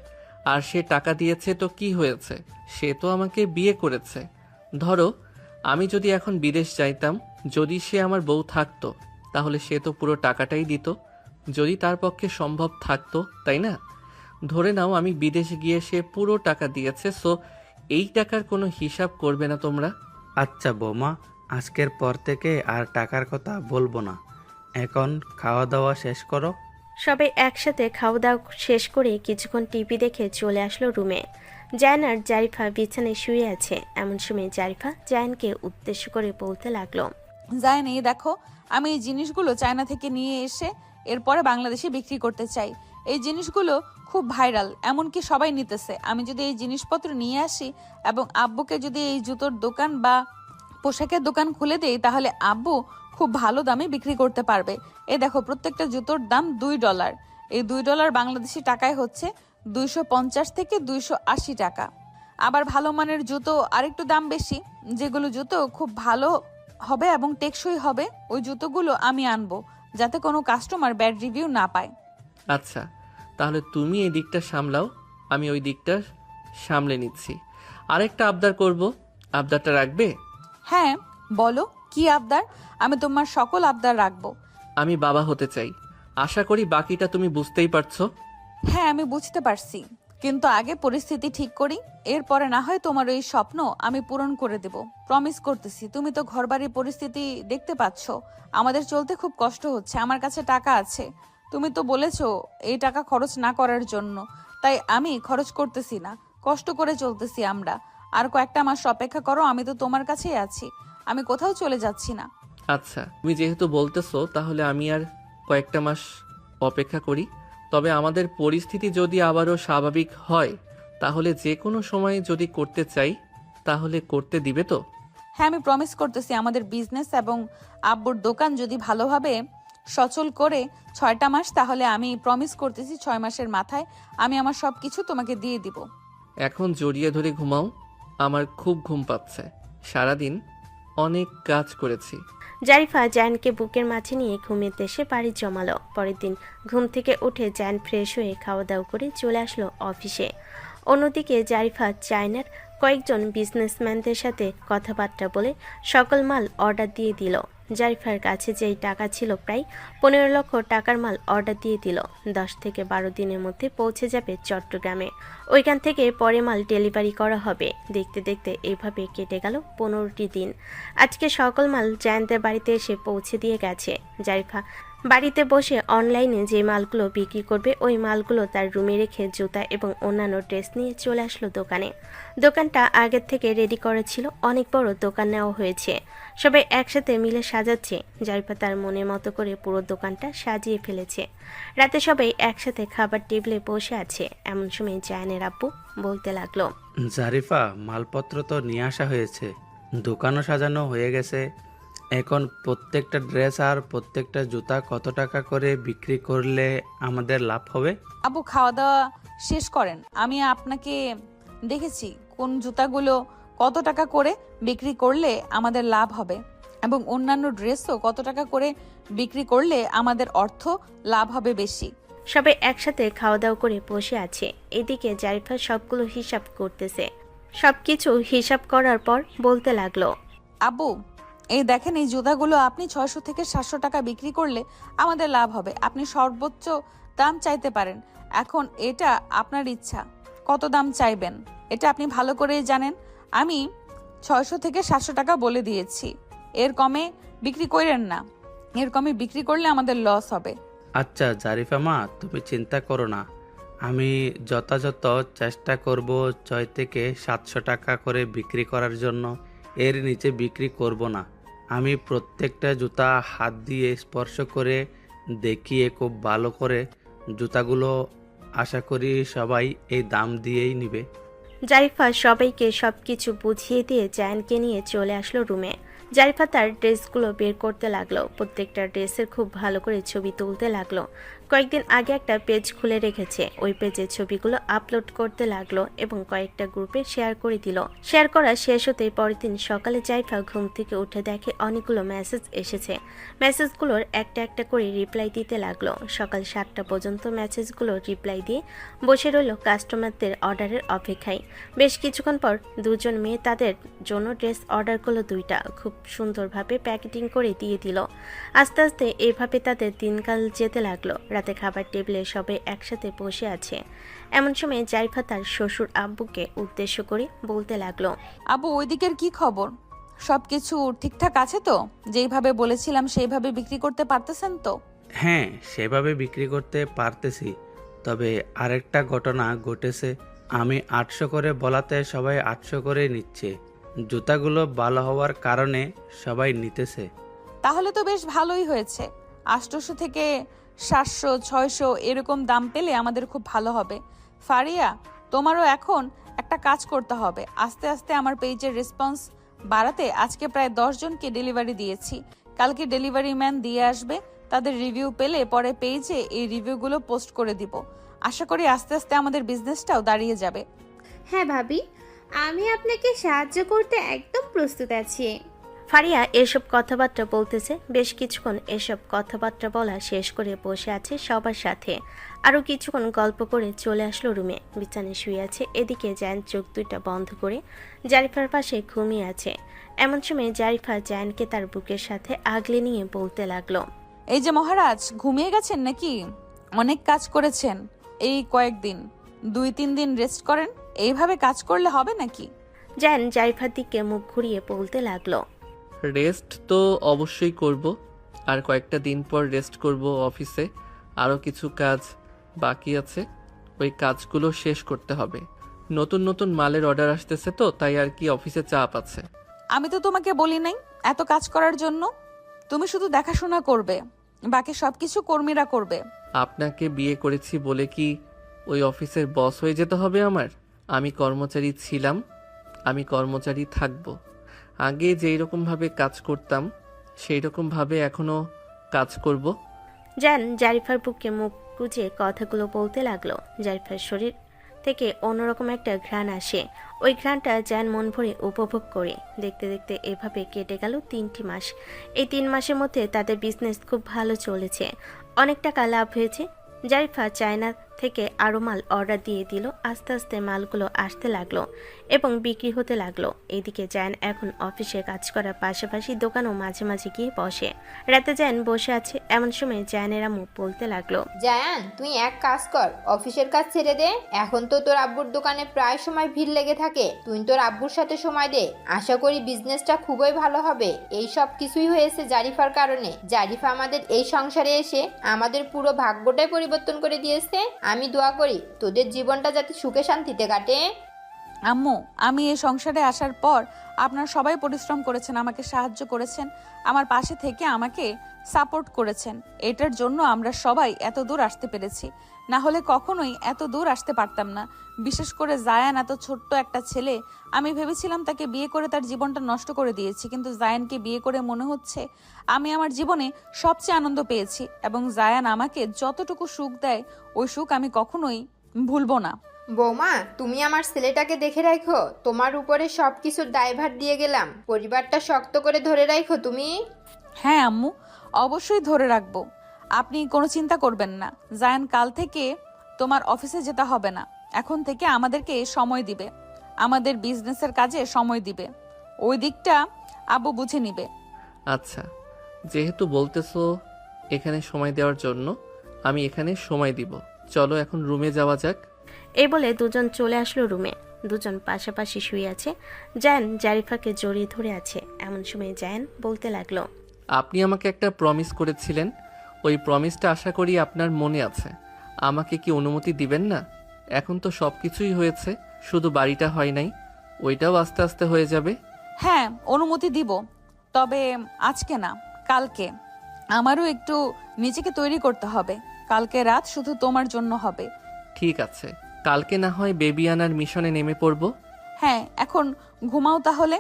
[SPEAKER 2] আর সে টাকা দিয়েছে তো কি হয়েছে, সে তো আমাকে বিয়ে করেছে। ধরো আমি যদি এখন বিদেশ যাইতাম, যদি সে আমার বউ থাকতো, তাহলে সে তো পুরো টাকাটাই দিত, যদি তার পক্ষে সম্ভব থাকতো, তাই না? ধরে নাও আমি বিদেশে গিয়ে সে পুরো টাকা দিয়েছে, সো এই টাকার কোনো হিসাব করবে না তোমরা।
[SPEAKER 13] আচ্ছা বৌমা, আজকের পর থেকে আর টাকার কথা বলবো না। এখন খাওয়া দাওয়া শেষ করো।
[SPEAKER 3] সবাই একসাথে খাওয়া দাওয়া শেষ করে কিছুক্ষণ টিভি দেখে চলে আসলো রুমে। জায়ান আর জারিফা বিছানায় শুয়ে আছে। এমন সময় জারিফা জায়ানকে উদ্দেশ্য করে বলতে লাগলো,
[SPEAKER 1] জায়েন, এই দেখো, আমি এই জিনিসগুলো চায়না থেকে নিয়ে এসে এরপরে বাংলাদেশে বিক্রি করতে চাই। এই জিনিসগুলো খুব ভাইরাল, এমনকি সবাই নিতেছে। আমি যদি এই জিনিসপত্র নিয়ে আসি এবং আব্বুকে যদি এই জুতোর দোকান বা পোশাকের দোকান খুলে দেই, তাহলে আব্বু খুব ভালো দামে বিক্রি করতে পারবে। এই দেখো, প্রত্যেকটা জুতোর দাম $2। এই $2 বাংলাদেশি টাকায় হচ্ছে 250 থেকে 280 টাকা। আবার ভালো মানের জুতো আরেকটু দাম বেশি, যেগুলো জুতো খুব ভালো হবে এবং টেকসই হবে, ওই জুতোগুলো আমি আনবো, যাতে কোনো কাস্টমার ব্যাড রিভিউ না পায়।
[SPEAKER 2] আচ্ছা, তাহলে তুমি এই দিকটা সামলাও, আমি ওই দিকটা সামলে নিচ্ছি। আরেকটা আবদার করব, আবদারটা রাখবে?
[SPEAKER 1] হ্যাঁ বলো, কি আবদার? আমি তোমার সকল আবদার রাখবো।
[SPEAKER 2] আমি বাবা হতে চাই। আশা করি বাকিটা তুমি বুঝতেই পারছো।
[SPEAKER 1] হ্যাঁ, আমি বুঝতে পারছি, কিন্তু আগে পরিস্থিতি ঠিক করি, এরপরে না হয় তোমার ওই স্বপ্ন আমি পূরণ করে দেব, প্রমিস করতেছি। তুমি তো ঘরবাড়ির পরিস্থিতি দেখতে পাচ্ছ, আমাদের চলতে খুব কষ্ট হচ্ছে। আমার কাছে টাকা আছে, তুমি তো বলেছো এই টাকা খরচ না করার জন্য, তাই আমি খরচ করতেছি না, কষ্ট করে চলতেছি আমরা। আর কয়েকটা মাস অপেক্ষা করো, আমি তো তোমার কাছেই আছি, আমি কোথাও চলে যাচ্ছি না।
[SPEAKER 2] আচ্ছা, তুমি যেহেতু বলতেছো, তাহলে আমি আর কয়েকটা মাস অপেক্ষা করি। তবে আমাদের পরিস্থিতি যদি আবারও স্বাভাবিক হয়, তাহলে যে কোনো সময় যদি করতে চাই, তাহলে করতে দিবে তো?
[SPEAKER 1] হ্যাঁ, আমি প্রমিস করতেছি, আমাদের বিজনেস এবং আব্বুর দোকান যদি ভালোভাবে সচল করে 6টা মাস, তাহলে আমি প্রমিস করতেছি 6 মাসের মাথায় আমি আমার সব কিছু তোমাকে দিয়ে দিব।
[SPEAKER 2] এখন জড়িয়ে ধরে ঘুমাও, আমার খুব ঘুম পাচ্ছে, সারাদিন অনেক কাজ করেছি।
[SPEAKER 3] জারিফা জায়ানকে বুকের মাঝে নিয়ে ঘুমিয়ে এসে বাড়ি জমালো। পরের দিন ঘুম থেকে উঠে জায়ান ফ্রেশ হয়ে খাওয়া দাওয়া করে চলে আসলো অফিসে। অন্যদিকে জারিফা চায়নার কয়েকজন বিজনেসম্যানদের সাথে কথাবার্তা বলে সকল মাল অর্ডার দিয়ে দিল। জারিফার কাছে যেই টাকা ছিল প্রায় 15 লক্ষ টাকার মাল অর্ডার দিয়ে দিল। 10 থেকে 12 দিনের মধ্যে পৌঁছে যাবে চট্টগ্রামে। ওইখান থেকে পরে মাল ডেলিভারি করা হবে। দেখতে দেখতে এইভাবে কেটে গেল 15টি দিন। আজকে সকল মাল জায়ানদের বাড়িতে এসে পৌঁছে দিয়ে গেছে। জারিফা বাড়িতে বসে অনলাইনে যে মালগুলো বিক্রি করবে, ওই মালগুলো তার রুমে রেখে জুতা এবং অন্যান্য ড্রেস নিয়ে চলে আসলো দোকানে। দোকানটা আগের থেকে রেডি করা ছিল, অনেক বড় দোকান নেওয়া হয়েছে। সবাই একসাথে মিলে সাজাচ্ছে। জারিফা তার মনের মতো করে পুরো দোকানটা সাজিয়ে ফেলেছে। রাতে সবাই একসাথে খাবার টেবিলে বসে আছে। এমন সময় জায়ানের আব্বু বলতে লাগলো,
[SPEAKER 13] জারিফা, মালপত্র তো নিয়ে আসা হয়েছে, দোকানও সাজানো হয়ে গেছে। এখন প্রত্যেকটা ড্রেস আর প্রত্যেকটা জুতা কত টাকা করে বিক্রি করলে আমাদের লাভ হবে?
[SPEAKER 1] আব্বু, খাওয়া দাওয়া শেষ করেন, আমি আপনাকে দেখেছি কোন জুতাগুলো কত টাকা করে বিক্রি করলে আমাদের লাভ হবে, এবং অন্যান্য ড্রেসও কত টাকা করে বিক্রি করলে আমাদের অর্থ লাভ হবে বেশি।
[SPEAKER 3] সবাই একসাথে খাওয়া দাওয়া করে বসে আছে। এদিকে জারিফা সবগুলো হিসাব করতেছে। সবকিছু হিসাব করার পর বলতে লাগলো,
[SPEAKER 1] আব্বু, এই দেখেন, এই জুতাগুলো আপনি 600 থেকে 700 টাকা বিক্রি করলে আমাদের লাভ হবে। আপনি সর্বোচ্চ দাম চাইতে পারেন, এখন এটা আপনার ইচ্ছা, কত দাম চাইবেন এটা আপনি ভালো করেই জানেন। আমি 600 থেকে 700 টাকা বলে দিয়েছি, এর কমে বিক্রি করেন না, এর কমে বিক্রি করলে আমাদের লস হবে।
[SPEAKER 13] আচ্ছা জারিফা মা, তুমি চিন্তা করো না, আমি যথাযথ চেষ্টা করব 6 থেকে 700 টাকা করে বিক্রি করার জন্য। এর নিচে বিক্রি করব না। আমি প্রত্যেকটা জুতা হাত দিয়ে স্পর্শ করে দেখিয়ে খুব ভালো করে জুতাগুলো আশা করি সবাই এই দাম দিয়েই নিবে।
[SPEAKER 3] জারিফা সবাইকে সবকিছু বুঝিয়ে দিয়ে জায়ানকে নিয়ে চলে আসলো রুমে। জারিফা তার ড্রেসগুলো বের করতে লাগলো। প্রত্যেকটা ড্রেসের খুব ভালো করে ছবি তুলতে লাগলো। কয়েকদিন আগে একটা পেজ খুলে রেখেছে, ওই পেজে ছবিগুলো আপলোড করতে লাগলো এবং কয়েকটা গ্রুপে শেয়ার করে দিল। শেয়ার করা শেষ হতেই পরের দিন সকালে জারিফা ঘুম থেকে উঠে দেখে অনেকগুলো মেসেজ এসেছে। মেসেজগুলোর একটা একটা করে রিপ্লাই দিতে লাগলো। সকাল 7টা পর্যন্ত মেসেজগুলো রিপ্লাই দিয়ে বসে রইল কাস্টমারদের অর্ডারের অপেক্ষায়। বেশ কিছুক্ষণ পর দুজন মেয়ে তাদের জন্য ড্রেস অর্ডার করলো 2টা। খুব সুন্দরভাবে প্যাকেটিং করে দিয়ে দিল। আস্তে আস্তে এইভাবে তাদের দিনকাল যেতে লাগলো। রাতে খাবার টেবিলে সবাই একসাথে বসে আছে। এমন সময় জারিফা তার শ্বশুর আব্বুকে উদ্দেশ্য করে বলতে লাগলো,
[SPEAKER 1] আব্বু, ওই দিকের কি খবর? সবকিছু ঠিকঠাক আছে তো? যেইভাবে বলেছিলাম সেইভাবে বিক্রি করতে পারতেছেন তো?
[SPEAKER 13] হ্যাঁ, সেভাবে বিক্রি করতে পারতেছি। তবে আরেকটা ঘটনা ঘটেছে, আমি 800 করে বলাতে সবাই 800 করে নিচ্ছে। জুতাগুলো ভালো হওয়ার কারণে সবাই নিতেছে।
[SPEAKER 1] তাহলে তো বেশ ভালোই হয়েছে। 800 থেকে 700 600 এরকম দাম পেলে আমাদের খুব ভালো হবে। ফারিয়া, তোমারও এখন একটা কাজ করতে হবে। আস্তে আস্তে আমার পেজের রেসপন্স বাড়াতে আজকে প্রায় 10 জনকে ডেলিভারি দিয়েছি। কালকে ডেলিভারি ম্যান দিয়ে আসবে। তাদের রিভিউ পেলে পরে পেজে এই রিভিউগুলো পোস্ট করে দিব। আশা করি আস্তে আস্তে আমাদের বিজনেসটাও দাঁড়িয়ে যাবে।
[SPEAKER 9] হ্যাঁ ভাবি, আমি আপনাকে সাহায্য করতে একদম প্রস্তুত আছি।
[SPEAKER 3] ফারিয়া এসব কথাবার্তা বলতেছে। বেশ কিছুক্ষণ এসব কথাবার্তা বলা শেষ করে বসে আছে সবার সাথে। আরও কিছুক্ষণ গল্প করে চলে আসলো রুমে। বিছানায় শুয়ে আছে। এদিকে জায়ান চোখ দুইটা বন্ধ করে জারিফার পাশে ঘুমিয়ে আছে। এমন সময় জারিফা জায়ানকে তার বুকের সাথে আগলে নিয়ে বলতে লাগলো,
[SPEAKER 1] এই যে মহারাজ, ঘুমিয়ে গেছেন নাকি? অনেক কাজ করেছেন এই কয়েকদিন, 2-3 দিন রেস্ট করেন। এইভাবে কাজ করলে হবে নাকি?
[SPEAKER 3] জায়ান জারিফার দিকে মুখ ঘুরিয়ে বলতে লাগলো,
[SPEAKER 2] রেস্ট তো অবশ্যই করব, আর কয়েকটা দিন পর রেস্ট করব। অফিসে আরও কিছু কাজ বাকি আছে, ওই কাজগুলো শেষ করতে হবে। নতুন নতুন মালের অর্ডার আসতেছে তো, তাই আর কি অফিসে চাপ আছে।
[SPEAKER 1] আমি তো তোমাকে বলি নাই এত কাজ করার জন্য। তুমি শুধু দেখাশোনা করবে, বাকি সবকিছু কর্মীরা করবে।
[SPEAKER 2] আপনাকে বিয়ে করেছি বলে কি ওই অফিসের বস হয়ে যেতে হবে আমার? আমি কর্মচারী ছিলাম, আমি কর্মচারী থাকব। আগে যেই রকমভাবে কাজ করতাম সেই রকমভাবে এখনও কাজ করব।
[SPEAKER 3] জায়ান জারিফার বুকে মুখ গুজে কথাগুলো বলতে লাগলো। জারিফার শরীর থেকে অন্যরকম একটা ঘ্রাণ আসে। ওই ঘ্রাণটা জায়ান মন ভরে উপভোগ করে। দেখতে দেখতে এভাবে কেটে গেল 3টি মাস। এই 3 মাসের মধ্যে তাদের বিজনেস খুব ভালো চলেছে, অনেক টাকা লাভ হয়েছে। জারিফা চায়না থেকে আরও মাল অর্ডার দিয়ে দিল। আস্তে আস্তে মালগুলো আসতে লাগলো এবং বিক্রি হতে লাগলো। এইদিকে জায়ান এখন অফিসে কাজ করার পাশাপাশি দোকানও মাঝে মাঝে গিয়ে বসে। রাতে জায়ান বসে আছে। এমন সময় জায়ানের আম্মু বলতে লাগলো,
[SPEAKER 7] জায়ান, তুই এক কাজ কর, অফিসের কাজ ছেড়ে দে। এখন তো তোর আব্বুর দোকানে প্রায় সময় ভিড় লেগে থাকে। তুই তোর আব্বুর সাথে সময় দে। আশা করি বিজনেসটা খুবই ভালো হবে। এই সব কিছুই হয়েছে জারিফার কারণে। জারিফা আমাদের এই সংসারে এসে আমাদের পুরো ভাগ্যটাই পরিবর্তন করে দিয়েছে। আমি দোয়া করি তোদের জীবনটা যাতে সুখে শান্তিতে কাটে।
[SPEAKER 1] আম্মু, আমি এই সংসারে আসার পর আপনারা সবাই পরিশ্রম করেছেন, আমাকে সাহায্য করেছেন, আমার পাশে থেকে আমাকে সাপোর্ট করেছেন। এটার জন্য আমরা সবাই এত দূর আসতে পেরেছি। না হলে কখনোই এত দূর আসতে পারতাম না। বিশেষ করে জায়ান, এত ছোট্ট একটা ছেলে। আমি ভেবেছিলাম তাকে বিয়ে করে তার জীবনটা নষ্ট করে দিয়েছি, কিন্তু জায়ানকে বিয়ে করে মনে হচ্ছে আমি আমার জীবনে সবচেয়ে আনন্দ পেয়েছি। এবং জায়ান আমাকে যতটুকু সুখ দেয়, ওই সুখ আমি কখনোই ভুলবো না।
[SPEAKER 7] বৌমা, তুমি আমার ছেলেটাকে দেখে রাখো। তোমার উপরে সবকিছুর দায়ভার দিয়ে গেলাম। পরিবারটা শক্ত করে ধরে রাখো তুমি।
[SPEAKER 1] হ্যাঁ আম্মু, অবশ্যই ধরে রাখবো। আপনি কোনো চিন্তা করবেন না। জায়ান, কাল থেকে তোমার অফিসে যেতে হবে না। এখন থেকে আমাদেরকে সময় দিবে, আমাদের বিজনেসের কাজে সময় দিবে। ওই দিকটা আব্বু বুঝে নিবে।
[SPEAKER 2] আচ্ছা, যেহেতু বলতেছো এখানে সময় দেওয়ার জন্য, আমি এখানে সময় দিব। চলো এখন রুমে যাওয়া যাক।
[SPEAKER 3] এই বলে দুজন চলে আসলো রুমে। দুজন পাশাপাশি শুয়ে আছে। জায়ান জারিফাকে জড়িয়ে ধরে আছে। এমন সময় জায়ান বলতে লাগলো,
[SPEAKER 2] আপনি আমাকে একটা প্রমিস করেছিলেন, ওই প্রমিসটা আশা করি আপনার মনে আছে। আমাকে কি অনুমতি দিবেন না? এখন তো সব কিছুই হয়েছে, শুধু বাড়িটা হয় নাই, ওইটাও আস্তে আস্তে হয়ে যাবে।
[SPEAKER 1] হ্যাঁ, অনুমতি দিব, তবে আজকে না, কালকে। আমারও একটু নিজেকে তৈরি করতে হবে। কালকে রাত শুধু তোমার জন্য হবে।
[SPEAKER 2] ঠিক আছে, কালকে না হয় বেবি আনার মিশনে নেমে পড়বো।
[SPEAKER 1] হ্যাঁ, এখন ঘুমাও তাহলে।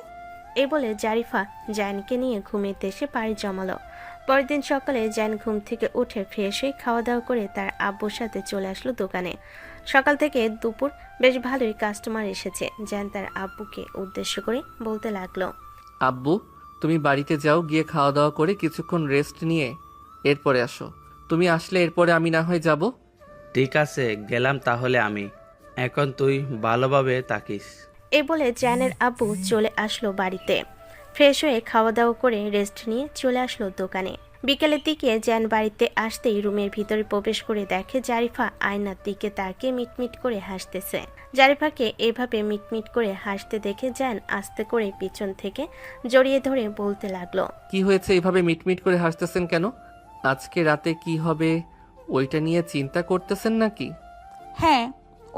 [SPEAKER 3] এই বলে জারিফা জায়ানকে নিয়ে ঘুমিয়ে এসে পাড়ি জমালো। পরের দিন সকালে জায়ান ঘুম থেকে উঠে ফ্রেশ হয়ে খাওয়া দাওয়া করে তার আব্বুর সাথে চলে আসলো দোকানে। সকাল থেকে দুপুর বেশ ভালোই কাস্টমার এসেছে। জায়ান তার আব্বুকে উদ্দেশ্য করে বলতে লাগলো,
[SPEAKER 2] আব্বু, তুমি বাড়িতে যাও, গিয়ে খাওয়া দাওয়া করে কিছুক্ষণ রেস্ট নিয়ে এরপরে আসো। তুমি আসলে এরপরে আমি না হয় যাব।
[SPEAKER 13] ঠিক আছে, গেলাম তাহলে আমি। এখন তুই ভালোভাবে থাকিস।
[SPEAKER 3] এই বলে জায়ানের আব্বু চলে আসলো বাড়িতে। ফ্রেশ হয়ে খাওয়া দাওয়া করে রেস্ট নিয়ে চলে আসলো দোকানে। বিকেলের দিকে জায়ান বাড়িতে আসতেই রুমের ভিতরে প্রবেশ করে দেখে জারিফা আয়নার দিকে তাকিয়ে মিটমিট করে হাসতেছে। জারিফাকে এভাবে মিটমিট করে হাসতে দেখে জায়ান আস্তে করে পিছন থেকে জড়িয়ে ধরে বলতে লাগলো,
[SPEAKER 2] কি হয়েছে, এইভাবে মিটমিট করে হাসতেছেন কেন? আজকে রাতে কি হবে ওইটা নিয়ে চিন্তা করতেছেন নাকি?
[SPEAKER 1] হ্যাঁ,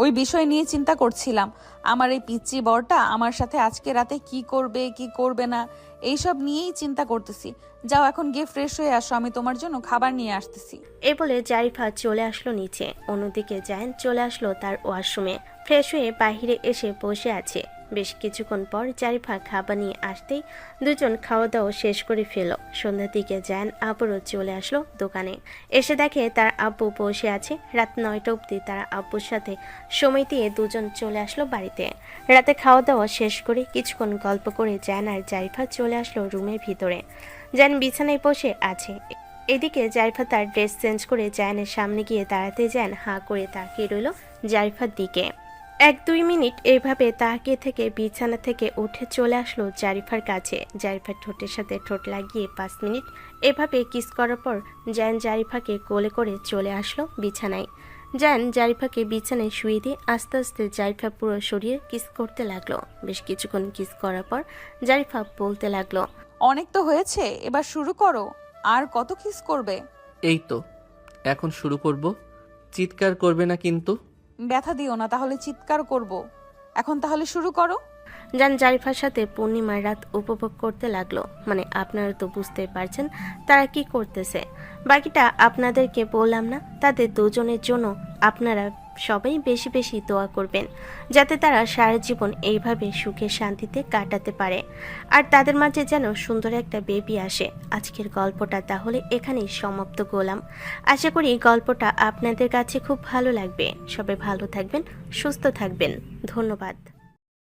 [SPEAKER 1] ওই বিষয় নিয়ে চিন্তা করছিলাম। আমার এই পিচ্চি বরটা আমার সাথে আজকে রাতে কি করবে কি করবে না এইসব নিয়েই চিন্তা করতেছি। যাও এখন গিয়ে ফ্রেশ হয়ে আসো, আমি তোমার জন্য খাবার নিয়ে আসতেছি।
[SPEAKER 3] এ বলে জারিফা চলে আসলো নিচে। অন্যদিকে জায়ান চলে আসলো তার ওয়াশরুমে। ফ্রেশ হয়ে বাইরে এসে বসে আছে। বেশ কিছুক্ষণ পর জারিফা খাবার নিয়ে আসতেই দুজন খাওয়া দাওয়া শেষ করে ফেল। সন্ধ্যার দিকে জায়ান আবারও চলে আসলো দোকানে। এসে দেখে তার আব্বু বসে আছে। রাত 9টা অবধি তার আব্বুর সাথে সময় দিয়ে দুজন চলে আসলো বাড়িতে। রাতে খাওয়া দাওয়া শেষ করে কিছুক্ষণ গল্প করে জায়ান আর জারিফা চলে আসলো রুমের ভিতরে। জায়ান বিছানায় বসে আছে। এদিকে জারিফা তার ড্রেস চেঞ্জ করে জায়ানের সামনে গিয়ে দাঁড়াতে জায়ান হাঁ করে তাকিয়ে রইল জারিফার দিকে। 1-2 মিনিট এইভাবে তাকিয়ে থেকে বিছানা থেকে উঠে চলে আসলো জারিফার কাছে। জারিফার ঠোঁটের সাথে ঠোঁট লাগিয়ে 5 মিনিট এভাবে কিস করার পর জায়ান জারিফাকে কোলে করে চলে আসলো বিছানায়। জায়ান জারিফাকে বিছানায় শুয়ে দিয়ে আস্তে আস্তে জারিফা পুরো শরীরে কিস করতে লাগলো। বেশ কিছুক্ষণ কিস করার পর জারিফা বলতে লাগলো,
[SPEAKER 1] অনেক তো হয়েছে, এবার শুরু করো। আর কত কিস করবে?
[SPEAKER 2] এই তো এখন শুরু করব। চিৎকার করবে না কিন্তু।
[SPEAKER 1] ব্যথা দিও না, তাহলে চিৎকার করব। এখন তাহলে শুরু করো।
[SPEAKER 3] জান জারিফার সাথে পূর্ণিমার রাত উপভোগ করতে লাগলো। মানে আপনারা তো বুঝতেই পারছেন তারা কি করতেছে। বাকিটা আপনাদেরকে বললাম না। তাদের দুজনের জন্য আপনারা সবাই বেশি বেশি দোয়া করবেন, যাতে তারা সারা জীবন এইভাবে সুখে শান্তিতে কাটাতে পারে, আর তাদের মাঝে যেন সুন্দর একটা বেবি আসে। আজকের গল্পটা তাহলে এখানেই সমাপ্ত করলাম। আশা করি গল্পটা আপনাদের কাছে খুব ভালো লাগবে। সবাই ভালো থাকবেন, সুস্থ থাকবেন। ধন্যবাদ।